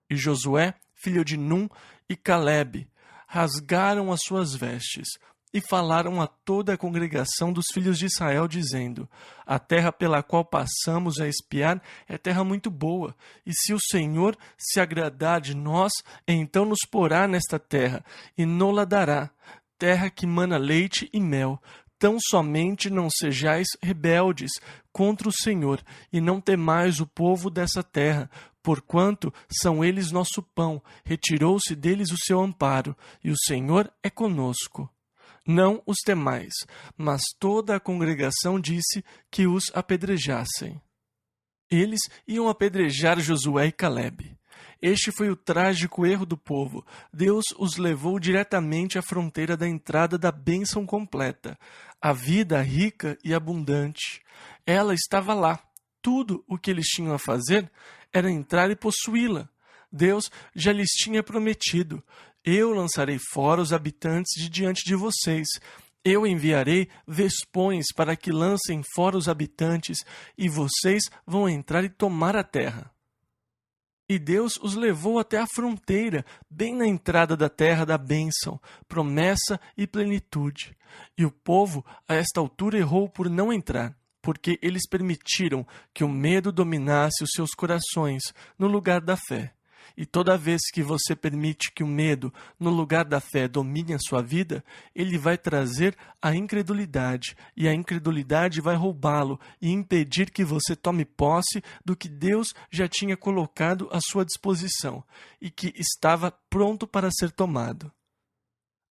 E Josué, filho de Num, e Calebe rasgaram as suas vestes e falaram a toda a congregação dos filhos de Israel, dizendo: a terra pela qual passamos a espiar é terra muito boa, e se o Senhor se agradar de nós, então nos porá nesta terra, e nola dará, terra que mana leite e mel. Tão somente não sejais rebeldes contra o Senhor, e não temais o povo dessa terra, porquanto são eles nosso pão, retirou-se deles o seu amparo, e o Senhor é conosco. Não os temais, mas toda a congregação disse que os apedrejassem. Eles iam apedrejar Josué e Calebe. Este foi o trágico erro do povo. Deus os levou diretamente à fronteira da entrada da bênção completa, a vida rica e abundante. Ela estava lá. Tudo o que eles tinham a fazer era entrar e possuí-la. Deus já lhes tinha prometido: eu lançarei fora os habitantes de diante de vocês. Eu enviarei vespões para que lancem fora os habitantes, e vocês vão entrar e tomar a terra. E Deus os levou até a fronteira, bem na entrada da terra da bênção, promessa e plenitude. E o povo, a esta altura, errou por não entrar, porque eles permitiram que o medo dominasse os seus corações no lugar da fé. E toda vez que você permite que o medo, no lugar da fé, domine a sua vida, ele vai trazer a incredulidade, e a incredulidade vai roubá-lo e impedir que você tome posse do que Deus já tinha colocado à sua disposição e que estava pronto para ser tomado.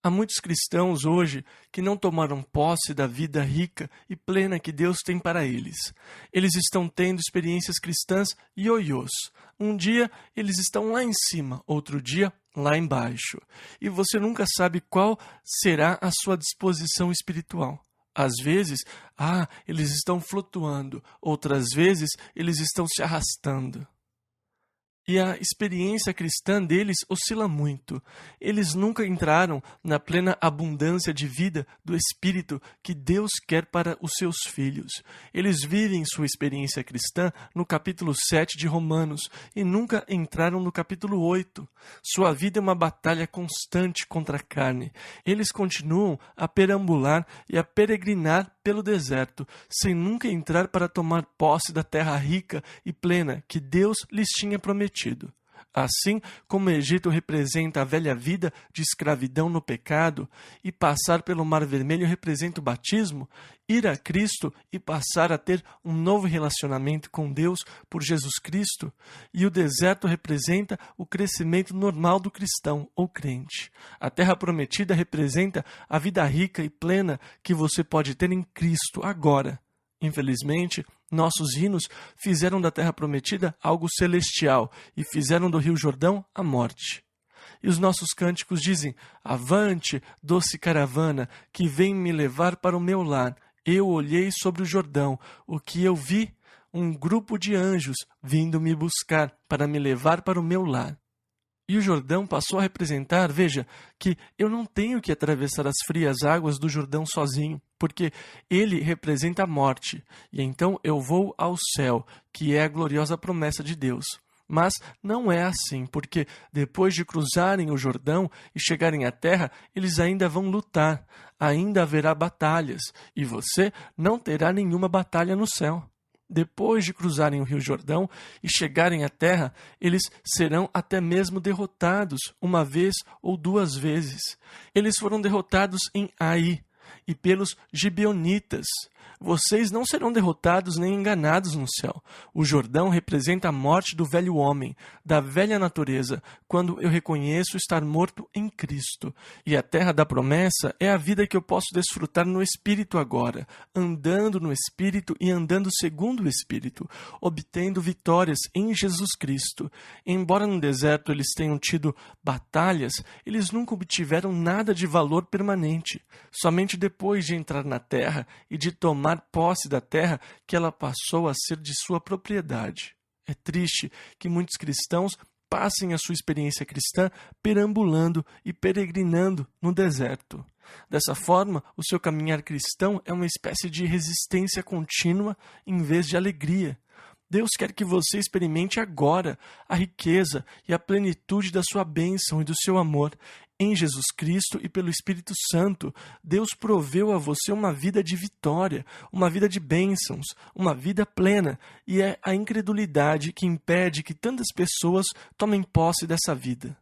Há muitos cristãos hoje que não tomaram posse da vida rica e plena que Deus tem para eles. Eles estão tendo experiências cristãs ioiôs. Um dia eles estão lá em cima, outro dia lá embaixo. E você nunca sabe qual será a sua disposição espiritual. Às vezes, eles estão flutuando. Outras vezes, eles estão se arrastando. E a experiência cristã deles oscila muito. Eles nunca entraram na plena abundância de vida do Espírito que Deus quer para os seus filhos. Eles vivem sua experiência cristã no capítulo 7 de Romanos e nunca entraram no capítulo 8. Sua vida é uma batalha constante contra a carne. Eles continuam a perambular e a peregrinar pelo deserto, sem nunca entrar para tomar posse da terra rica e plena que Deus lhes tinha prometido. Assim como o Egito representa a velha vida de escravidão no pecado e passar pelo Mar Vermelho representa o batismo, ir a Cristo e passar a ter um novo relacionamento com Deus por Jesus Cristo, e o deserto representa o crescimento normal do cristão ou crente. A terra prometida representa a vida rica e plena que você pode ter em Cristo agora. Infelizmente, nossos hinos fizeram da Terra Prometida algo celestial e fizeram do Rio Jordão a morte. E os nossos cânticos dizem: avante, doce caravana, que vem me levar para o meu lar. Eu olhei sobre o Jordão, o que eu vi? Um grupo de anjos vindo me buscar para me levar para o meu lar. E o Jordão passou a representar, veja, que eu não tenho que atravessar as frias águas do Jordão sozinho, porque ele representa a morte, e então eu vou ao céu, que é a gloriosa promessa de Deus. Mas não é assim, porque depois de cruzarem o Jordão e chegarem à terra, eles ainda vão lutar, ainda haverá batalhas, e você não terá nenhuma batalha no céu. Depois de cruzarem o Rio Jordão e chegarem à terra, eles serão até mesmo derrotados uma vez ou duas vezes. Eles foram derrotados em Ai e pelos gibeonitas. Vocês não serão derrotados nem enganados no céu. O Jordão representa a morte do velho homem, da velha natureza, quando eu reconheço estar morto em Cristo. E a terra da promessa é a vida que eu posso desfrutar no Espírito agora, andando no Espírito e andando segundo o Espírito, obtendo vitórias em Jesus Cristo. Embora no deserto eles tenham tido batalhas, eles nunca obtiveram nada de valor permanente. Somente depois de entrar na terra e de tomar posse da terra que ela passou a ser de sua propriedade. É triste que muitos cristãos passem a sua experiência cristã perambulando e peregrinando no deserto. Dessa forma, o seu caminhar cristão é uma espécie de resistência contínua em vez de alegria. Deus quer que você experimente agora a riqueza e a plenitude da sua bênção e do seu amor. Em Jesus Cristo e pelo Espírito Santo, Deus proveu a você uma vida de vitória, uma vida de bênçãos, uma vida plena, e é a incredulidade que impede que tantas pessoas tomem posse dessa vida.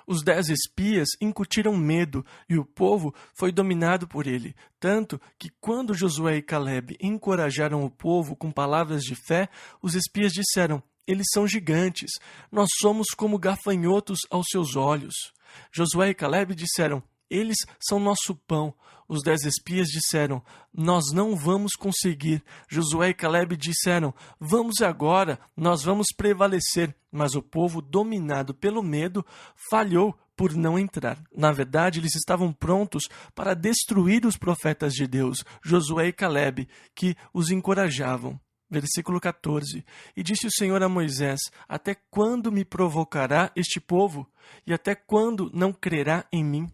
Os 10 espias incutiram medo e o povo foi dominado por ele, tanto que quando Josué e Caleb encorajaram o povo com palavras de fé, os espias disseram: eles são gigantes, nós somos como gafanhotos aos seus olhos. Josué e Caleb disseram: eles são nosso pão. Os 10 espias disseram: nós não vamos conseguir. Josué e Caleb disseram: vamos agora, nós vamos prevalecer. Mas o povo, dominado pelo medo, falhou por não entrar. Na verdade, eles estavam prontos para destruir os profetas de Deus, Josué e Caleb, que os encorajavam. Versículo 14. E disse o Senhor a Moisés: até quando me provocará este povo? E até quando não crerá em mim?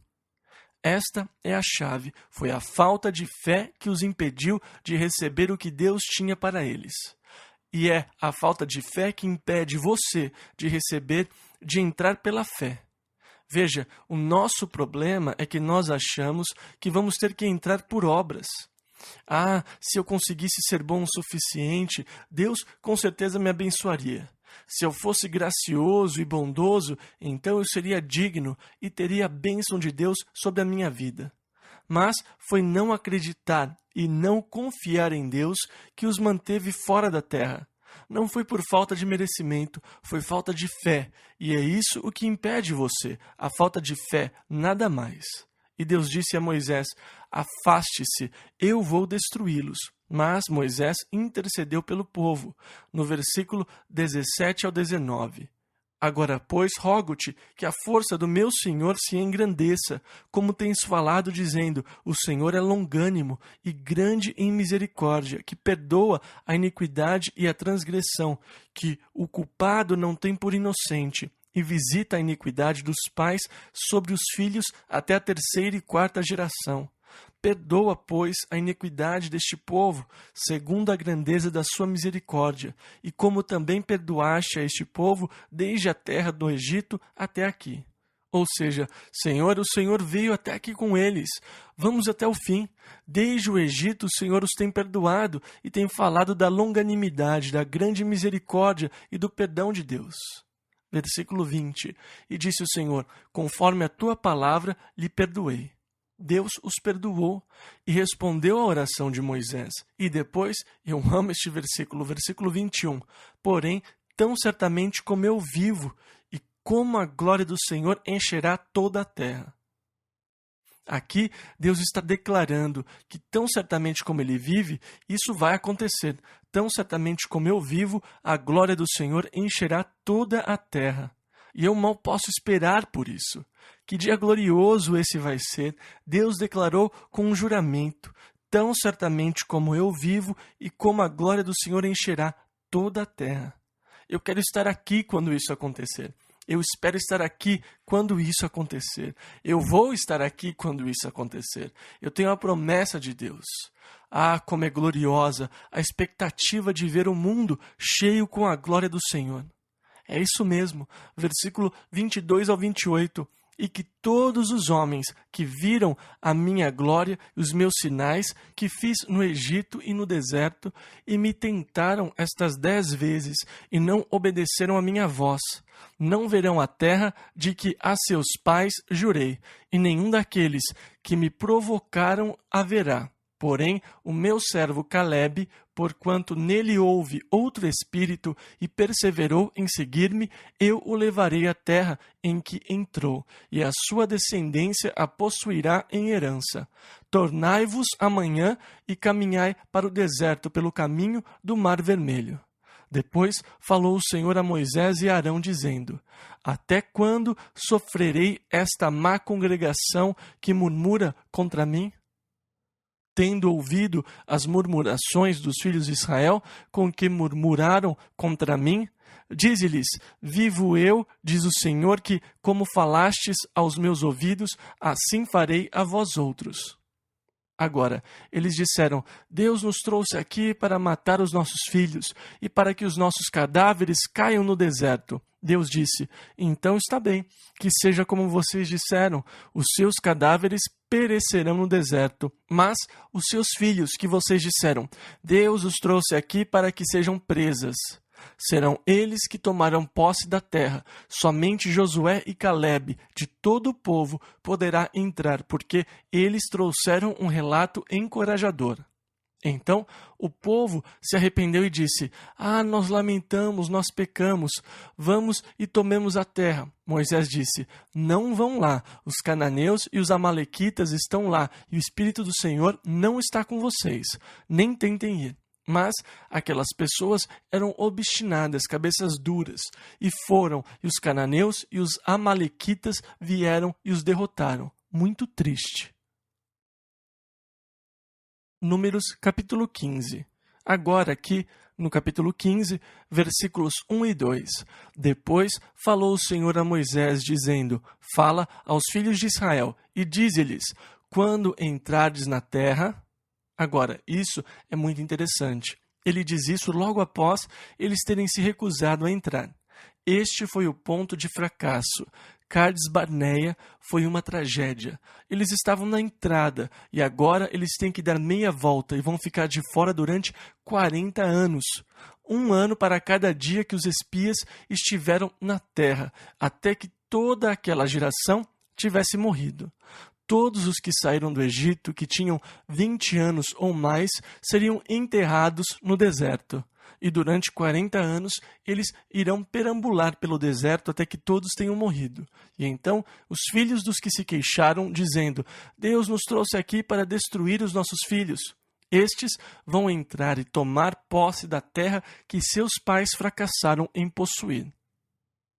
Esta é a chave. Foi a falta de fé que os impediu de receber o que Deus tinha para eles. E é a falta de fé que impede você de receber, de entrar pela fé. Veja, o nosso problema é que nós achamos que vamos ter que entrar por obras. Ah, se eu conseguisse ser bom o suficiente, Deus com certeza me abençoaria. Se eu fosse gracioso e bondoso, então eu seria digno e teria a bênção de Deus sobre a minha vida. Mas foi não acreditar e não confiar em Deus que os manteve fora da terra. Não foi por falta de merecimento, foi falta de fé. E é isso o que impede você, a falta de fé, nada mais. E Deus disse a Moisés: afaste-se, eu vou destruí-los. Mas Moisés intercedeu pelo povo, no versículo 17 ao 19. Agora, pois, rogo-te que a força do meu Senhor se engrandeça, como tens falado, dizendo: o Senhor é longânimo e grande em misericórdia, que perdoa a iniquidade e a transgressão, que o culpado não tem por inocente, e visita a iniquidade dos pais sobre os filhos até a 3ª e 4ª geração. Perdoa, pois, a iniquidade deste povo, segundo a grandeza da sua misericórdia, e como também perdoaste a este povo desde a terra do Egito até aqui. Ou seja, Senhor, o Senhor veio até aqui com eles. Vamos até o fim. Desde o Egito, o Senhor os tem perdoado e tem falado da longanimidade, da grande misericórdia e do perdão de Deus. Versículo 20. E disse o Senhor: conforme a tua palavra lhe perdoei. Deus os perdoou e respondeu à oração de Moisés. E depois, eu amo este versículo, versículo 21. Porém, tão certamente como eu vivo, e como a glória do Senhor encherá toda a terra. Aqui, Deus está declarando que tão certamente como Ele vive, isso vai acontecer. Tão certamente como eu vivo, a glória do Senhor encherá toda a terra. E eu mal posso esperar por isso. Que dia glorioso esse vai ser! Deus declarou com um juramento: tão certamente como eu vivo e como a glória do Senhor encherá toda a terra. Eu quero estar aqui quando isso acontecer. Eu espero estar aqui quando isso acontecer. Eu vou estar aqui quando isso acontecer. Eu tenho a promessa de Deus. Ah, como é gloriosa a expectativa de ver o mundo cheio com a glória do Senhor. É isso mesmo, versículo 22 ao 28. E que todos os homens que viram a minha glória e os meus sinais que fiz no Egito e no deserto, e me tentaram estas 10 vezes, e não obedeceram à minha voz, não verão a terra de que a seus pais jurei, e nenhum daqueles que me provocaram a verá. Porém, o meu servo Calebe, porquanto nele houve outro espírito e perseverou em seguir-me, eu o levarei à terra em que entrou, e a sua descendência a possuirá em herança. Tornai-vos amanhã e caminhai para o deserto pelo caminho do Mar Vermelho. Depois falou o Senhor a Moisés e a Arão, dizendo: até quando sofrerei esta má congregação que murmura contra mim? Tendo ouvido as murmurações dos filhos de Israel, com que murmuraram contra mim, dize-lhes: vivo eu, diz o Senhor, que, como falastes aos meus ouvidos, assim farei a vós outros. Agora, eles disseram: Deus nos trouxe aqui para matar os nossos filhos e para que os nossos cadáveres caiam no deserto. Deus disse: então está bem, que seja como vocês disseram, os seus cadáveres perecerão no deserto, mas os seus filhos que vocês disseram, Deus os trouxe aqui para que sejam presas. Serão eles que tomarão posse da terra. Somente Josué e Calebe, de todo o povo, poderá entrar, porque eles trouxeram um relato encorajador. Então o povo se arrependeu e disse: nós lamentamos, nós pecamos, vamos e tomemos a terra. Moisés disse: não vão lá, os cananeus e os amalequitas estão lá, e o Espírito do Senhor não está com vocês, nem tentem ir. Mas aquelas pessoas eram obstinadas, cabeças duras, e foram, e os cananeus e os amalequitas vieram e os derrotaram. Muito triste. Números capítulo 15. Agora aqui, no capítulo 15, versículos 1 e 2. Depois falou o Senhor a Moisés, dizendo: fala aos filhos de Israel, e dize-lhes: quando entrardes na terra... Agora, isso é muito interessante. Ele diz isso logo após eles terem se recusado a entrar. Este foi o ponto de fracasso. Cades Barneia foi uma tragédia. Eles estavam na entrada e agora eles têm que dar meia volta e vão ficar de fora durante 40 anos. 1 ano para cada dia que os espias estiveram na terra, até que toda aquela geração tivesse morrido. Todos os que saíram do Egito, que tinham 20 anos ou mais, seriam enterrados no deserto. E durante 40 anos, eles irão perambular pelo deserto até que todos tenham morrido. E então, os filhos dos que se queixaram, dizendo: Deus nos trouxe aqui para destruir os nossos filhos. Estes vão entrar e tomar posse da terra que seus pais fracassaram em possuir.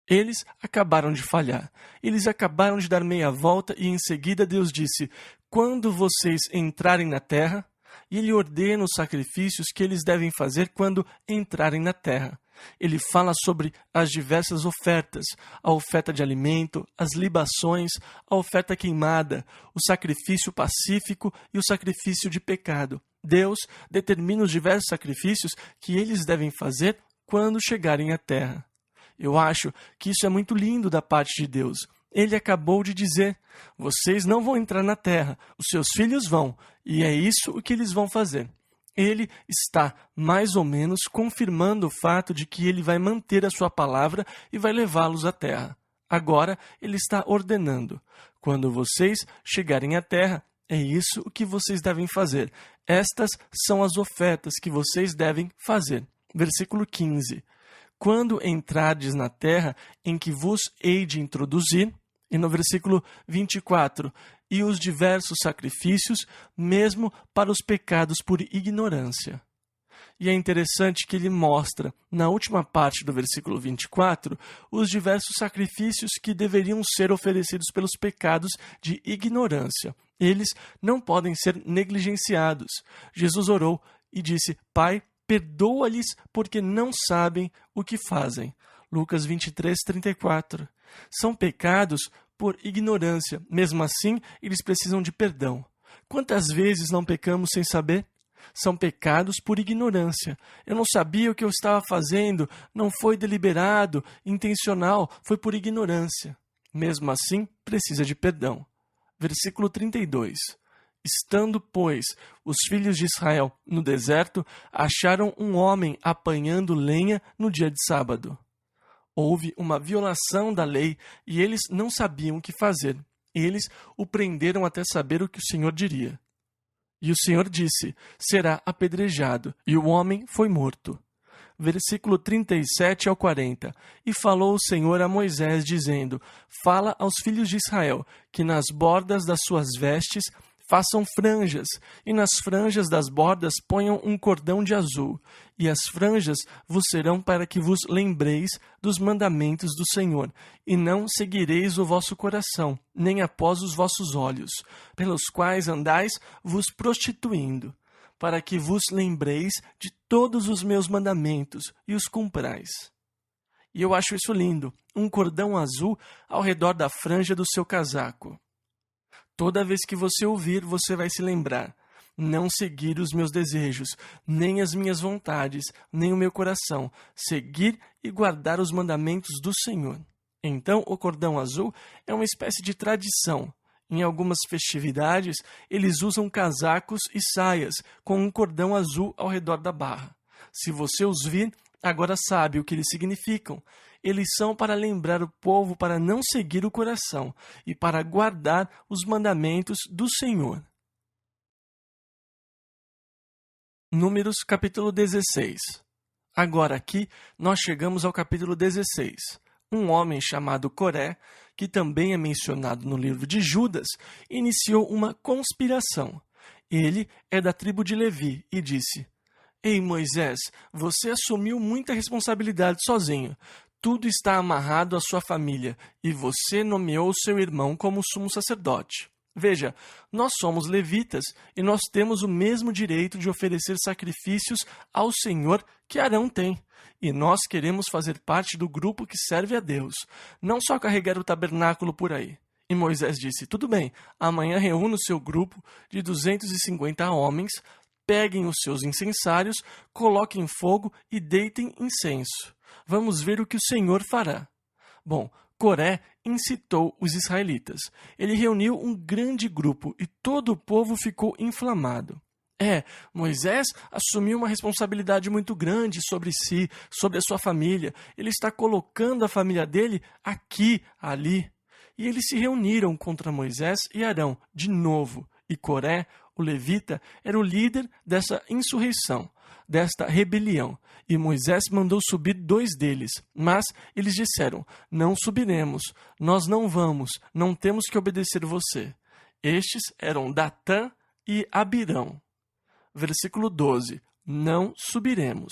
Eles acabaram de falhar. Eles acabaram de dar meia volta e em seguida Deus disse: quando vocês entrarem na terra, e Ele ordena os sacrifícios que eles devem fazer quando entrarem na terra. Ele fala sobre as diversas ofertas, a oferta de alimento, as libações, a oferta queimada, o sacrifício pacífico e o sacrifício de pecado. Deus determina os diversos sacrifícios que eles devem fazer quando chegarem à terra. Eu acho que isso é muito lindo da parte de Deus. Ele acabou de dizer: vocês não vão entrar na terra, os seus filhos vão, e é isso o que eles vão fazer. Ele está, mais ou menos, confirmando o fato de que ele vai manter a sua palavra e vai levá-los à terra. Agora, ele está ordenando: quando vocês chegarem à terra, é isso o que vocês devem fazer. Estas são as ofertas que vocês devem fazer. Versículo 15. Quando entrardes na terra em que vos hei de introduzir, e no versículo 24, e os diversos sacrifícios, mesmo para os pecados por ignorância. E é interessante que ele mostra, na última parte do versículo 24, os diversos sacrifícios que deveriam ser oferecidos pelos pecados de ignorância. Eles não podem ser negligenciados. Jesus orou e disse: Pai, perdoa-lhes porque não sabem o que fazem. Lucas 23, 34. São pecados por ignorância. Mesmo assim, eles precisam de perdão. Quantas vezes não pecamos sem saber? São pecados por ignorância. Eu não sabia o que eu estava fazendo, não foi deliberado, intencional, foi por ignorância. Mesmo assim, precisa de perdão. Versículo 32. Estando, pois, os filhos de Israel no deserto, acharam um homem apanhando lenha no dia de sábado. Houve uma violação da lei e eles não sabiam o que fazer. Eles o prenderam até saber o que o Senhor diria. E o Senhor disse: será apedrejado, e o homem foi morto. Versículo 37 ao 40. E falou o Senhor a Moisés, dizendo: fala aos filhos de Israel, que nas bordas das suas vestes façam franjas, e nas franjas das bordas ponham um cordão de azul, e as franjas vos serão para que vos lembreis dos mandamentos do Senhor, e não seguireis o vosso coração, nem após os vossos olhos, pelos quais andais vos prostituindo, para que vos lembreis de todos os meus mandamentos e os cumprais. E eu acho isso lindo, um cordão azul ao redor da franja do seu casaco. Toda vez que você ouvir, você vai se lembrar: não seguir os meus desejos, nem as minhas vontades, nem o meu coração, seguir e guardar os mandamentos do Senhor. Então, o cordão azul é uma espécie de tradição. Em algumas festividades, eles usam casacos e saias com um cordão azul ao redor da barra. Se você os vir, agora sabe o que eles significam. Eles são para lembrar o povo para não seguir o coração e para guardar os mandamentos do Senhor. Números capítulo 16. Agora aqui nós chegamos ao capítulo 16. Um homem chamado Coré, que também é mencionado no livro de Judas, iniciou uma conspiração. Ele é da tribo de Levi e disse: Ei Moisés, você assumiu muita responsabilidade sozinho. Tudo está amarrado à sua família, e você nomeou seu irmão como sumo sacerdote. Veja, nós somos levitas e nós temos o mesmo direito de oferecer sacrifícios ao Senhor que Arão tem. E nós queremos fazer parte do grupo que serve a Deus, não só carregar o tabernáculo por aí. E Moisés disse: tudo bem, amanhã reúna o seu grupo de 250 homens, peguem os seus incensários, coloquem fogo e deitem incenso. Vamos ver o que o Senhor fará. Bom, Coré incitou os israelitas. Ele reuniu um grande grupo e todo o povo ficou inflamado. Moisés assumiu uma responsabilidade muito grande sobre si, sobre a sua família. Ele está colocando a família dele aqui, ali. E eles se reuniram contra Moisés e Arão de novo. E Coré, o levita, era o líder dessa insurreição, desta rebelião. E Moisés mandou subir 2 deles, mas eles disseram: não subiremos, nós não vamos, não temos que obedecer você. Estes eram Datã e Abirão. Versículo 12. Não subiremos.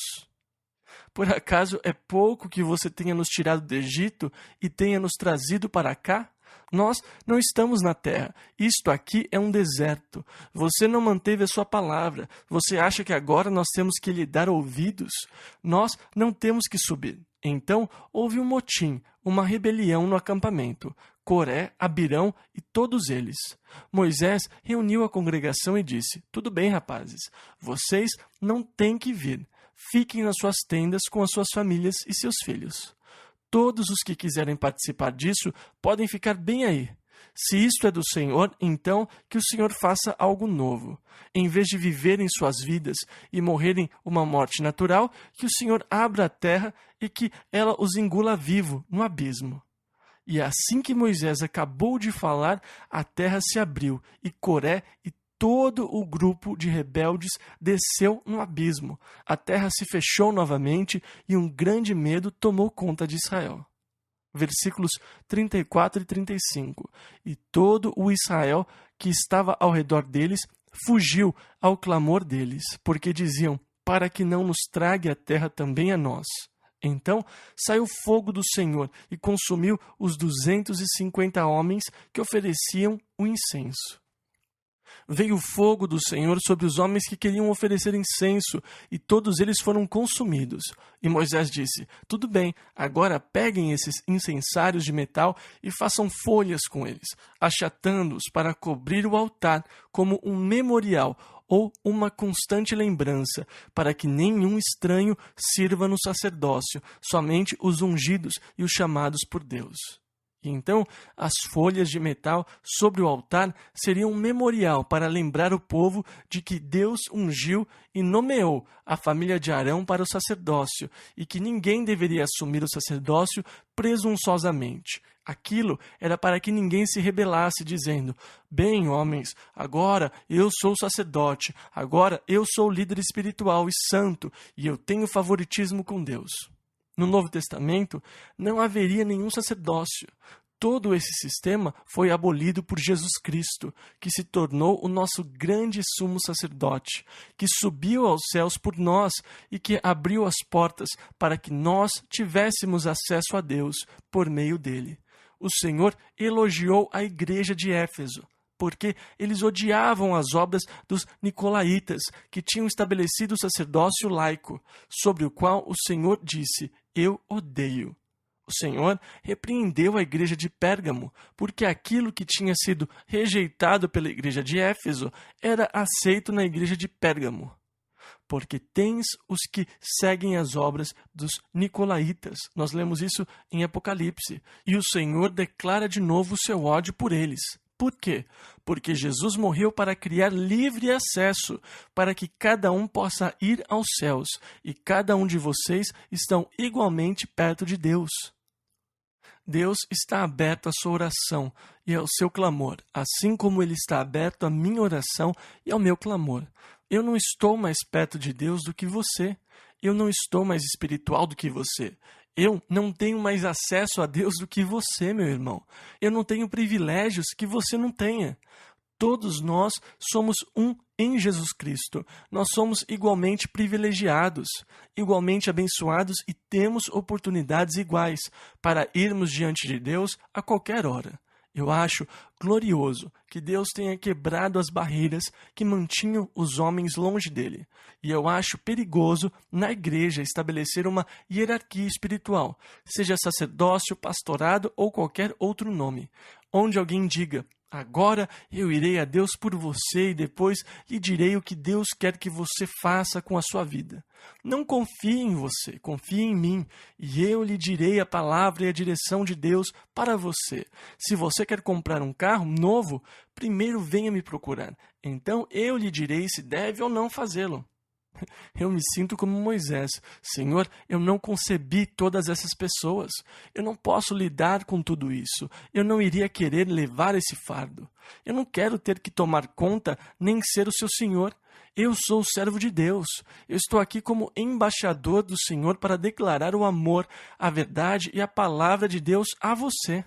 Por acaso é pouco que você tenha nos tirado do Egito e tenha nos trazido para cá? Nós não estamos na terra. Isto aqui é um deserto. Você não manteve a sua palavra. Você acha que agora nós temos que lhe dar ouvidos? Nós não temos que subir. Então houve um motim, uma rebelião no acampamento. Coré, Abirão e todos eles. Moisés reuniu a congregação e disse: tudo bem, rapazes, vocês não têm que vir. Fiquem nas suas tendas com as suas famílias e seus filhos. Todos os que quiserem participar disso podem ficar bem aí. Se isto é do Senhor, então que o Senhor faça algo novo. Em vez de viverem suas vidas e morrerem uma morte natural, que o Senhor abra a terra e que ela os engula vivo no abismo. E assim que Moisés acabou de falar, a terra se abriu, e Coré e todo o grupo de rebeldes desceu no abismo. A terra se fechou novamente e um grande medo tomou conta de Israel. Versículos 34 e 35. E todo o Israel que estava ao redor deles fugiu ao clamor deles, porque diziam: para que não nos trague a terra também a nós. Então saiu fogo do Senhor e consumiu os 250 homens que ofereciam o incenso. Veio o fogo do Senhor sobre os homens que queriam oferecer incenso, e todos eles foram consumidos. E Moisés disse: tudo bem, agora peguem esses incensários de metal e façam folhas com eles, achatando-os para cobrir o altar como um memorial ou uma constante lembrança, para que nenhum estranho sirva no sacerdócio, somente os ungidos e os chamados por Deus. E então as folhas de metal sobre o altar seriam um memorial para lembrar o povo de que Deus ungiu e nomeou a família de Arão para o sacerdócio e que ninguém deveria assumir o sacerdócio presunçosamente. Aquilo era para que ninguém se rebelasse, dizendo: bem, homens, agora eu sou sacerdote, agora eu sou líder espiritual e santo, e eu tenho favoritismo com Deus. No Novo Testamento, não haveria nenhum sacerdócio. Todo esse sistema foi abolido por Jesus Cristo, que se tornou o nosso grande sumo sacerdote, que subiu aos céus por nós e que abriu as portas para que nós tivéssemos acesso a Deus por meio dele. O Senhor elogiou a igreja de Éfeso, porque eles odiavam as obras dos nicolaítas, que tinham estabelecido o sacerdócio laico, sobre o qual o Senhor disse: eu odeio. O Senhor repreendeu a igreja de Pérgamo, porque aquilo que tinha sido rejeitado pela igreja de Éfeso era aceito na igreja de Pérgamo. Porque tens os que seguem as obras dos nicolaítas. Nós lemos isso em Apocalipse. E o Senhor declara de novo o seu ódio por eles. Por quê? Porque Jesus morreu para criar livre acesso, para que cada um possa ir aos céus, e cada um de vocês estão igualmente perto de Deus. Deus está aberto à sua oração e ao seu clamor, assim como Ele está aberto à minha oração e ao meu clamor. Eu não estou mais perto de Deus do que você. Eu não estou mais espiritual do que você. Eu não tenho mais acesso a Deus do que você, meu irmão. Eu não tenho privilégios que você não tenha. Todos nós somos um em Jesus Cristo. Nós somos igualmente privilegiados, igualmente abençoados e temos oportunidades iguais para irmos diante de Deus a qualquer hora. Eu acho glorioso que Deus tenha quebrado as barreiras que mantinham os homens longe dele. E eu acho perigoso na igreja estabelecer uma hierarquia espiritual, seja sacerdócio, pastorado ou qualquer outro nome, onde alguém diga: agora eu irei a Deus por você e depois lhe direi o que Deus quer que você faça com a sua vida. Não confie em você, confie em mim, e eu lhe direi a palavra e a direção de Deus para você. Se você quer comprar um carro novo, primeiro venha me procurar. Então eu lhe direi se deve ou não fazê-lo. Eu me sinto como Moisés. Senhor, eu não concebi todas essas pessoas. Eu não posso lidar com tudo isso. Eu não iria querer levar esse fardo. Eu não quero ter que tomar conta nem ser o seu Senhor. Eu sou o servo de Deus. Eu estou aqui como embaixador do Senhor para declarar o amor, a verdade e a palavra de Deus a você.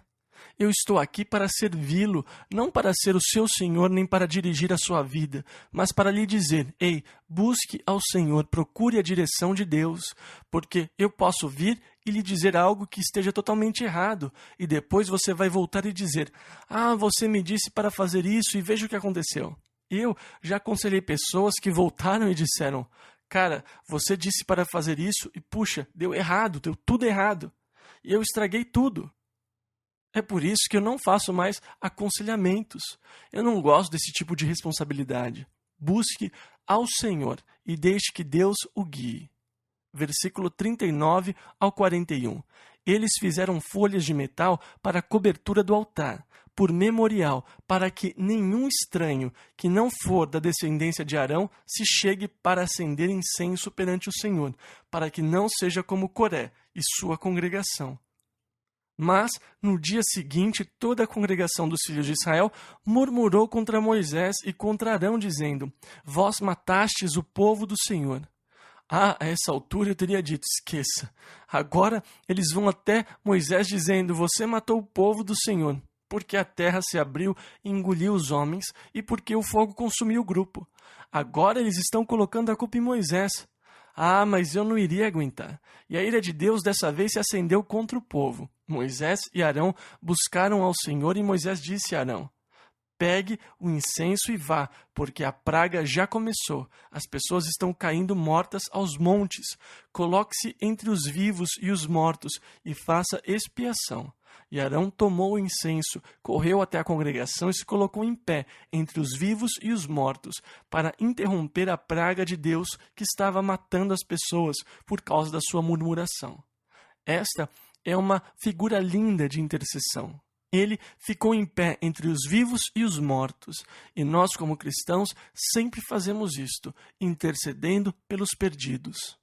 Eu estou aqui para servi-lo, não para ser o seu Senhor nem para dirigir a sua vida, mas para lhe dizer: ei, busque ao Senhor, procure a direção de Deus, porque eu posso vir e lhe dizer algo que esteja totalmente errado, e depois você vai voltar e dizer: ah, você me disse para fazer isso e veja o que aconteceu. Eu já aconselhei pessoas que voltaram e disseram: cara, você disse para fazer isso e puxa, deu errado, deu tudo errado, e eu estraguei tudo. É por isso que eu não faço mais aconselhamentos. Eu não gosto desse tipo de responsabilidade. Busque ao Senhor e deixe que Deus o guie. Versículo 39 ao 41. Eles fizeram folhas de metal para a cobertura do altar, por memorial, para que nenhum estranho que não for da descendência de Arão se chegue para acender incenso perante o Senhor, para que não seja como Coré e sua congregação. Mas, no dia seguinte, toda a congregação dos filhos de Israel murmurou contra Moisés e contra Arão, dizendo: Vós matastes o povo do Senhor. A essa altura eu teria dito: esqueça. Agora eles vão até Moisés dizendo: Você matou o povo do Senhor, porque a terra se abriu e engoliu os homens, e porque o fogo consumiu o grupo. Agora eles estão colocando a culpa em Moisés. Ah, mas eu não iria aguentar. E a ira de Deus dessa vez se acendeu contra o povo. Moisés e Arão buscaram ao Senhor, e Moisés disse a Arão: Pegue o incenso e vá, porque a praga já começou. As pessoas estão caindo mortas aos montes. Coloque-se entre os vivos e os mortos e faça expiação. E Arão tomou o incenso, correu até a congregação e se colocou em pé entre os vivos e os mortos, para interromper a praga de Deus que estava matando as pessoas por causa da sua murmuração. Esta é uma figura linda de intercessão. Ele ficou em pé entre os vivos e os mortos, e nós, como cristãos, sempre fazemos isto, intercedendo pelos perdidos.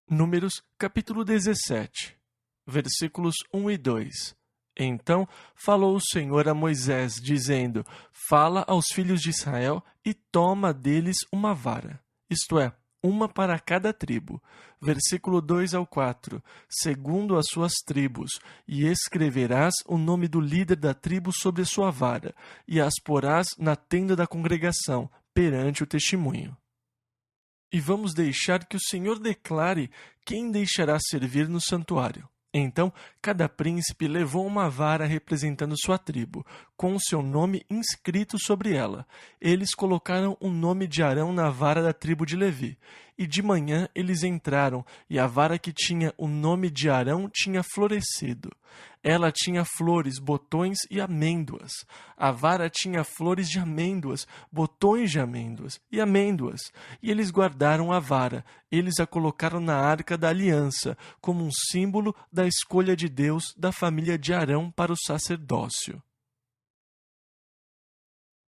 Números, capítulo 17, versículos 1 e 2. Então falou o Senhor a Moisés, dizendo: Fala aos filhos de Israel e toma deles uma vara, isto é, uma para cada tribo. Versículo 2 ao 4. Segundo as suas tribos, e escreverás o nome do líder da tribo sobre a sua vara, e as porás na tenda da congregação, perante o testemunho. E vamos deixar que o Senhor declare quem deixará servir no santuário. Então, cada príncipe levou uma vara representando sua tribo, com o seu nome inscrito sobre ela. Eles colocaram o nome de Arão na vara da tribo de Levi. E de manhã eles entraram, e a vara que tinha o nome de Arão tinha florescido. Ela tinha flores, botões e amêndoas. A vara tinha flores de amêndoas, botões de amêndoas e amêndoas. E eles guardaram a vara. Eles a colocaram na arca da aliança, como um símbolo da escolha de Deus da família de Arão para o sacerdócio.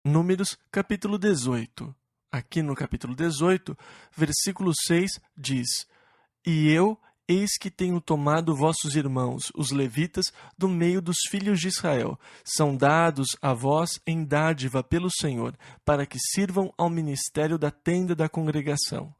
Números, capítulo 18. Aqui no capítulo 18, versículo 6 diz: E eu, eis que tenho tomado vossos irmãos, os levitas, do meio dos filhos de Israel. São dados a vós em dádiva pelo Senhor, para que sirvam ao ministério da tenda da congregação.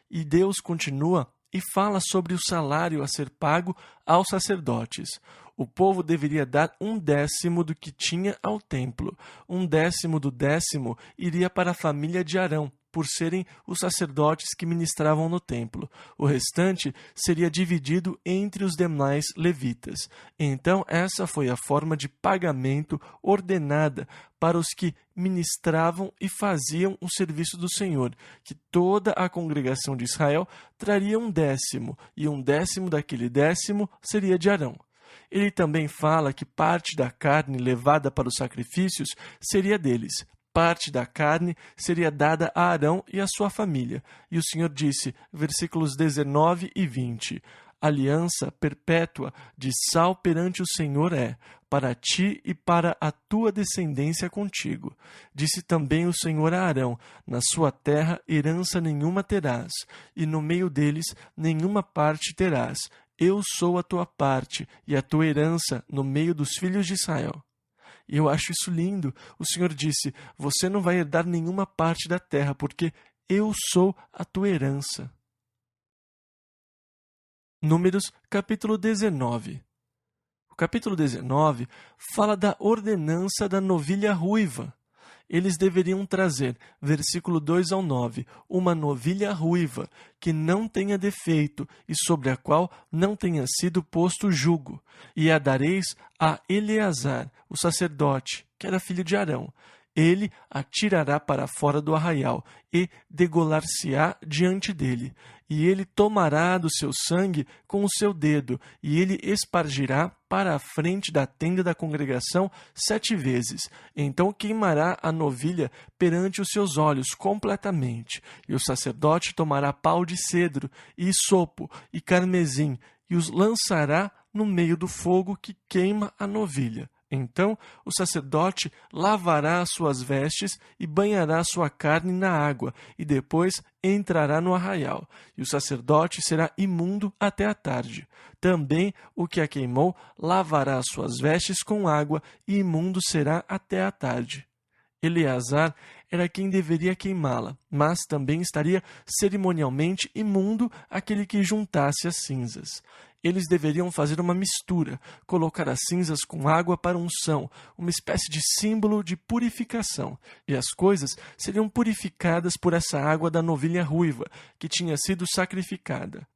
E Deus continua e fala sobre o salário a ser pago aos sacerdotes. O povo deveria dar 1/10 do que tinha ao templo. 1/10 do 10º iria para a família de Arão, por serem os sacerdotes que ministravam no templo. O restante seria dividido entre os demais levitas. Então, essa foi a forma de pagamento ordenada para os que ministravam e faziam o serviço do Senhor, que toda a congregação de Israel traria 1/10, e 1/10 daquele 10º seria de Arão. Ele também fala que parte da carne levada para os sacrifícios seria deles. Parte da carne seria dada a Arão e a sua família. E o Senhor disse, versículos 19 e 20, aliança perpétua de sal perante o Senhor é, para ti e para a tua descendência contigo. Disse também o Senhor a Arão, na sua terra herança nenhuma terás, e no meio deles nenhuma parte terás. Eu sou a tua parte e a tua herança no meio dos filhos de Israel. E eu acho isso lindo. O Senhor disse, você não vai herdar nenhuma parte da terra, porque eu sou a tua herança. Números, capítulo 19. O capítulo 19 fala da ordenança da novilha ruiva. Eles deveriam trazer, versículo 2 ao 9, uma novilha ruiva, que não tenha defeito e sobre a qual não tenha sido posto jugo, e a dareis a Eleazar, o sacerdote, que era filho de Arão. Ele a tirará para fora do arraial e degolar-se-á diante dele. E ele tomará do seu sangue com o seu dedo, e ele espargirá para a frente da tenda da congregação 7 vezes. Então queimará a novilha perante os seus olhos completamente. E o sacerdote tomará pau de cedro, e sopo, e carmesim, e os lançará no meio do fogo que queima a novilha. Então o sacerdote lavará as suas vestes e banhará sua carne na água, e depois entrará no arraial, e o sacerdote será imundo até a tarde. Também o que a queimou lavará as suas vestes com água, e imundo será até a tarde. Eleazar era quem deveria queimá-la, mas também estaria cerimonialmente imundo aquele que juntasse as cinzas. Eles deveriam fazer uma mistura, colocar as cinzas com água para unção, uma espécie de símbolo de purificação, e as coisas seriam purificadas por essa água da novilha ruiva, que tinha sido sacrificada.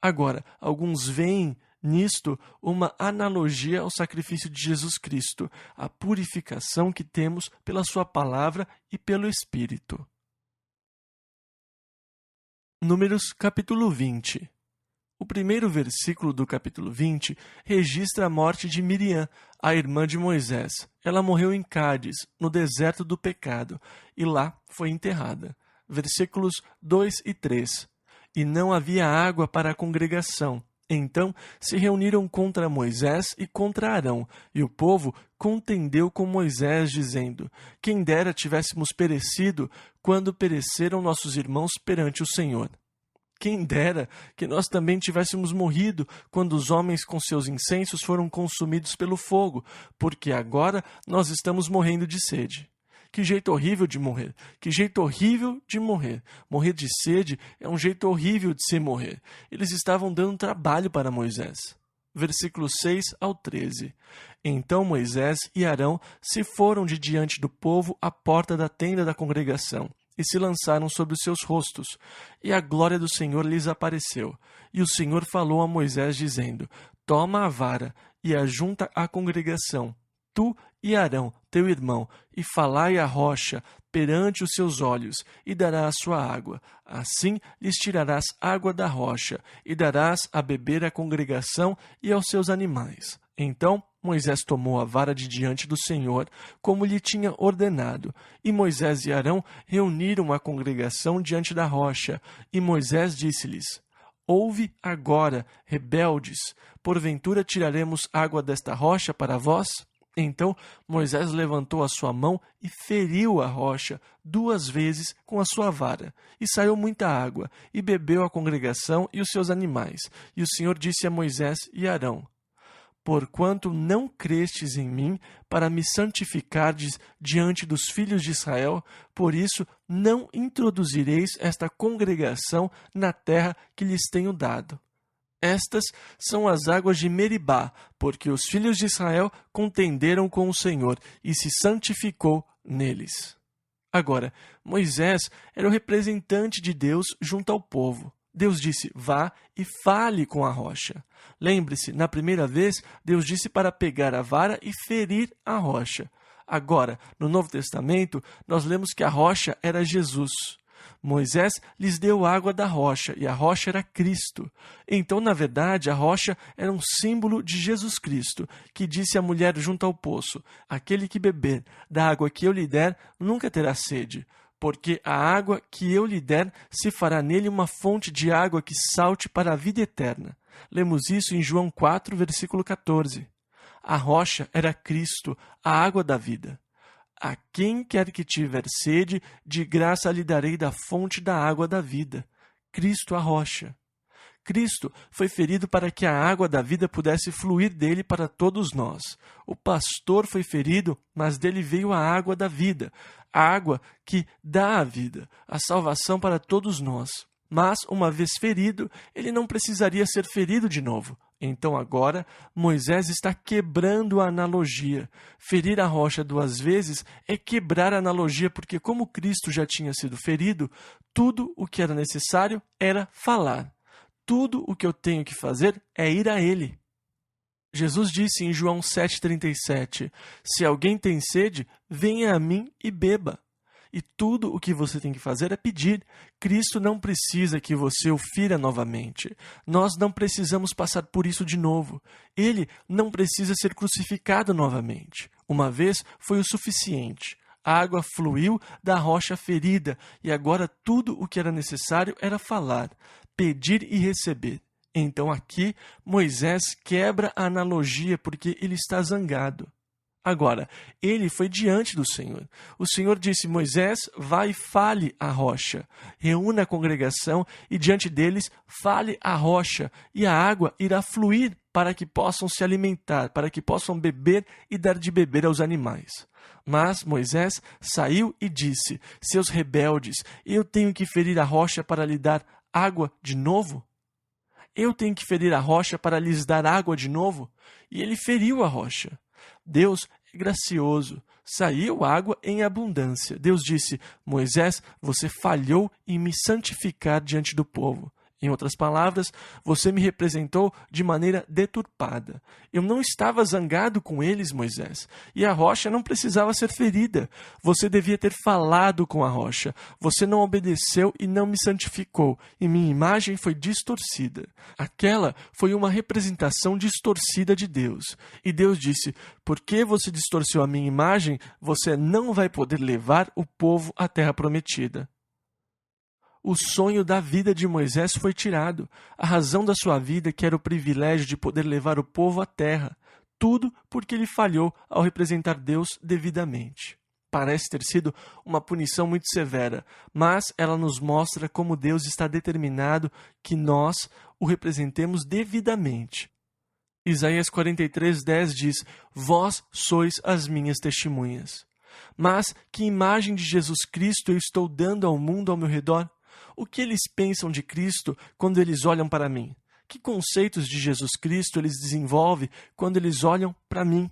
Agora, alguns veem nisto uma analogia ao sacrifício de Jesus Cristo, a purificação que temos pela sua palavra e pelo Espírito. Números capítulo 20. O primeiro versículo do capítulo 20 registra a morte de Miriam, a irmã de Moisés. Ela morreu em Cádiz, no deserto do pecado, e lá foi enterrada. Versículos 2 e 3. E não havia água para a congregação. Então se reuniram contra Moisés e contra Arão, e o povo contendeu com Moisés, dizendo: Quem dera tivéssemos perecido quando pereceram nossos irmãos perante o Senhor. Quem dera que nós também tivéssemos morrido quando os homens com seus incensos foram consumidos pelo fogo, porque agora nós estamos morrendo de sede. Que jeito horrível de morrer! Que jeito horrível de morrer! Morrer de sede é um jeito horrível de se morrer. Eles estavam dando trabalho para Moisés. Versículos 6 ao 13. Então Moisés e Arão se foram de diante do povo à porta da tenda da congregação, e se lançaram sobre os seus rostos, e a glória do Senhor lhes apareceu. E o Senhor falou a Moisés, dizendo: Toma a vara e ajunta a congregação, tu e Arão, teu irmão, e falai à rocha perante os seus olhos, e dará a sua água. Assim lhes tirarás água da rocha, e darás a beber à congregação e aos seus animais. Então Moisés tomou a vara de diante do Senhor, como lhe tinha ordenado. E Moisés e Arão reuniram a congregação diante da rocha. E Moisés disse-lhes: Ouve agora, rebeldes, porventura tiraremos água desta rocha para vós? Então Moisés levantou a sua mão e feriu a rocha 2 vezes com a sua vara, e saiu muita água, e bebeu a congregação e os seus animais. E o Senhor disse a Moisés e Arão: Porquanto não crestes em mim para me santificardes diante dos filhos de Israel, por isso não introduzireis esta congregação na terra que lhes tenho dado. Estas são as águas de Meribá, porque os filhos de Israel contenderam com o Senhor, e se santificou neles. Agora, Moisés era o representante de Deus junto ao povo. Deus disse: vá e fale com a rocha. Lembre-se, na primeira vez, Deus disse para pegar a vara e ferir a rocha. Agora, no Novo Testamento, nós lemos que a rocha era Jesus. Moisés lhes deu água da rocha, e a rocha era Cristo. Então, na verdade, a rocha era um símbolo de Jesus Cristo, que disse à mulher junto ao poço: Aquele que beber da água que eu lhe der, nunca terá sede, porque a água que eu lhe der se fará nele uma fonte de água que salte para a vida eterna. Lemos isso em João 4, versículo 14. A rocha era Cristo, a água da vida. A quem quer que tiver sede, de graça lhe darei da fonte da água da vida. Cristo, a rocha. Cristo foi ferido para que a água da vida pudesse fluir dele para todos nós. O pastor foi ferido, mas dele veio a água da vida, a água que dá a vida, a salvação para todos nós. Mas, uma vez ferido, ele não precisaria ser ferido de novo. Então agora, Moisés está quebrando a analogia. Ferir a rocha 2 vezes é quebrar a analogia, porque como Cristo já tinha sido ferido, tudo o que era necessário era falar. Tudo o que eu tenho que fazer é ir a Ele. Jesus disse em João 7,37, Se alguém tem sede, venha a mim e beba. E tudo o que você tem que fazer é pedir. Cristo não precisa que você o fira novamente. Nós não precisamos passar por isso de novo. Ele não precisa ser crucificado novamente. Uma vez foi o suficiente. A água fluiu da rocha ferida, e agora tudo o que era necessário era falar, pedir e receber. Então aqui Moisés quebra a analogia porque ele está zangado. Agora, ele foi diante do Senhor. O Senhor disse: Moisés, vai e fale à rocha. Reúna a congregação e diante deles fale à rocha, e a água irá fluir para que possam se alimentar, para que possam beber e dar de beber aos animais. Mas Moisés saiu e disse: seus rebeldes, eu tenho que ferir a rocha para lhe dar água de novo? Eu tenho que ferir a rocha para lhes dar água de novo? E ele feriu a rocha. Deus é gracioso. Saiu água em abundância. Deus disse: Moisés, você falhou em me santificar diante do povo. Em outras palavras, você me representou de maneira deturpada. Eu não estava zangado com eles, Moisés, e a rocha não precisava ser ferida. Você devia ter falado com a rocha. Você não obedeceu e não me santificou, e minha imagem foi distorcida. Aquela foi uma representação distorcida de Deus. E Deus disse: porque você distorceu a minha imagem, você não vai poder levar o povo à terra prometida. O sonho da vida de Moisés foi tirado. A razão da sua vida, que era o privilégio de poder levar o povo à terra. Tudo porque ele falhou ao representar Deus devidamente. Parece ter sido uma punição muito severa, mas ela nos mostra como Deus está determinado que nós o representemos devidamente. Isaías 43:10 diz: vós sois as minhas testemunhas. Mas que imagem de Jesus Cristo eu estou dando ao mundo ao meu redor? O que eles pensam de Cristo quando eles olham para mim? Que conceitos de Jesus Cristo eles desenvolvem quando eles olham para mim?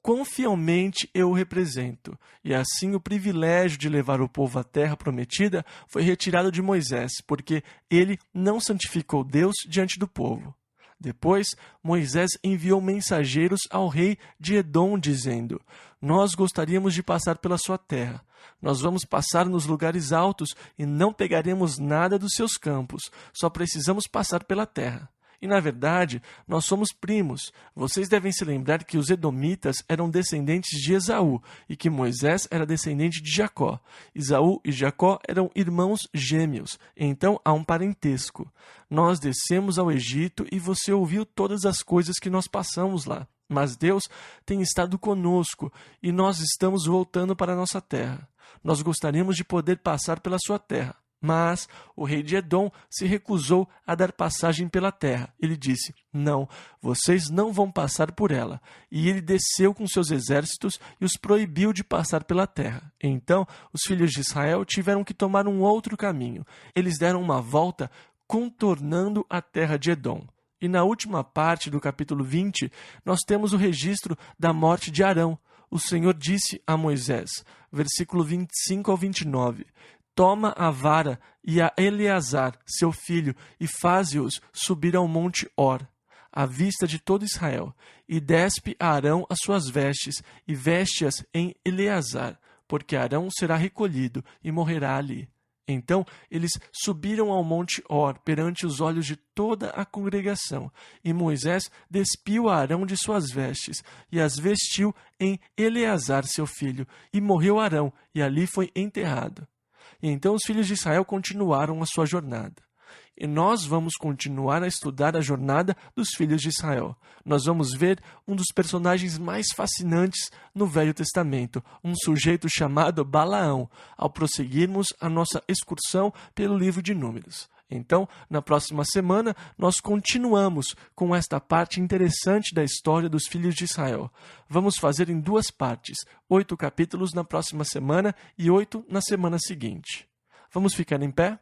Quão fielmente eu o represento? E assim o privilégio de levar o povo à terra prometida foi retirado de Moisés, porque ele não santificou Deus diante do povo. Depois, Moisés enviou mensageiros ao rei de Edom, dizendo: nós gostaríamos de passar pela sua terra. Nós vamos passar nos lugares altos e não pegaremos nada dos seus campos. Só precisamos passar pela terra. E, na verdade, nós somos primos. Vocês devem se lembrar que os edomitas eram descendentes de Esaú e que Moisés era descendente de Jacó. Esaú e Jacó eram irmãos gêmeos, então há um parentesco. Nós descemos ao Egito e você ouviu todas as coisas que nós passamos lá. Mas Deus tem estado conosco e nós estamos voltando para a nossa terra. Nós gostaríamos de poder passar pela sua terra. Mas o rei de Edom se recusou a dar passagem pela terra. Ele disse: não, vocês não vão passar por ela. E ele desceu com seus exércitos e os proibiu de passar pela terra. Então os filhos de Israel tiveram que tomar um outro caminho. Eles deram uma volta contornando a terra de Edom. E na última parte do capítulo 20, nós temos o registro da morte de Arão. O Senhor disse a Moisés, versículo 25 ao 29, toma a vara e a Eleazar, seu filho, e faze-os subir ao monte Hor, à vista de todo Israel, e despe a Arão as suas vestes, e veste-as em Eleazar, porque Arão será recolhido e morrerá ali. Então eles subiram ao monte Hor perante os olhos de toda a congregação, e Moisés despiu a Arão de suas vestes, e as vestiu em Eleazar, seu filho, e morreu Arão, e ali foi enterrado. E então os filhos de Israel continuaram a sua jornada. E nós vamos continuar a estudar a jornada dos filhos de Israel. Nós vamos ver um dos personagens mais fascinantes no Velho Testamento, um sujeito chamado Balaão, ao prosseguirmos a nossa excursão pelo livro de Números. Então, na próxima semana, nós continuamos com esta parte interessante da história dos filhos de Israel. Vamos fazer em 2 partes, 8 capítulos na próxima semana e 8 na semana seguinte. Vamos ficar em pé?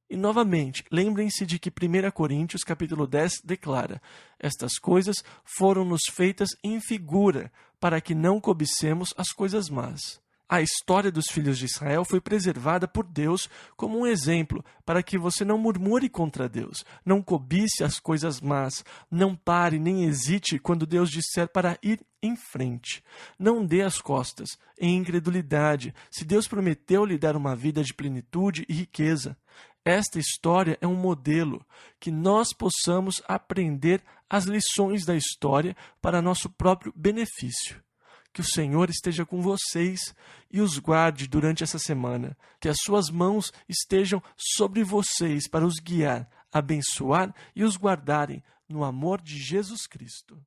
E novamente, lembrem-se de que 1 Coríntios capítulo 10 declara: estas coisas foram-nos feitas em figura, para que não cobicemos as coisas más. A história dos filhos de Israel foi preservada por Deus como um exemplo para que você não murmure contra Deus, não cobice as coisas más, não pare nem hesite quando Deus disser para ir em frente. Não dê as costas em incredulidade, se Deus prometeu lhe dar uma vida de plenitude e riqueza. Esta história é um modelo que nós possamos aprender as lições da história para nosso próprio benefício. Que o Senhor esteja com vocês e os guarde durante essa semana. Que as suas mãos estejam sobre vocês para os guiar abençoar e os guardarem no amor de Jesus Cristo.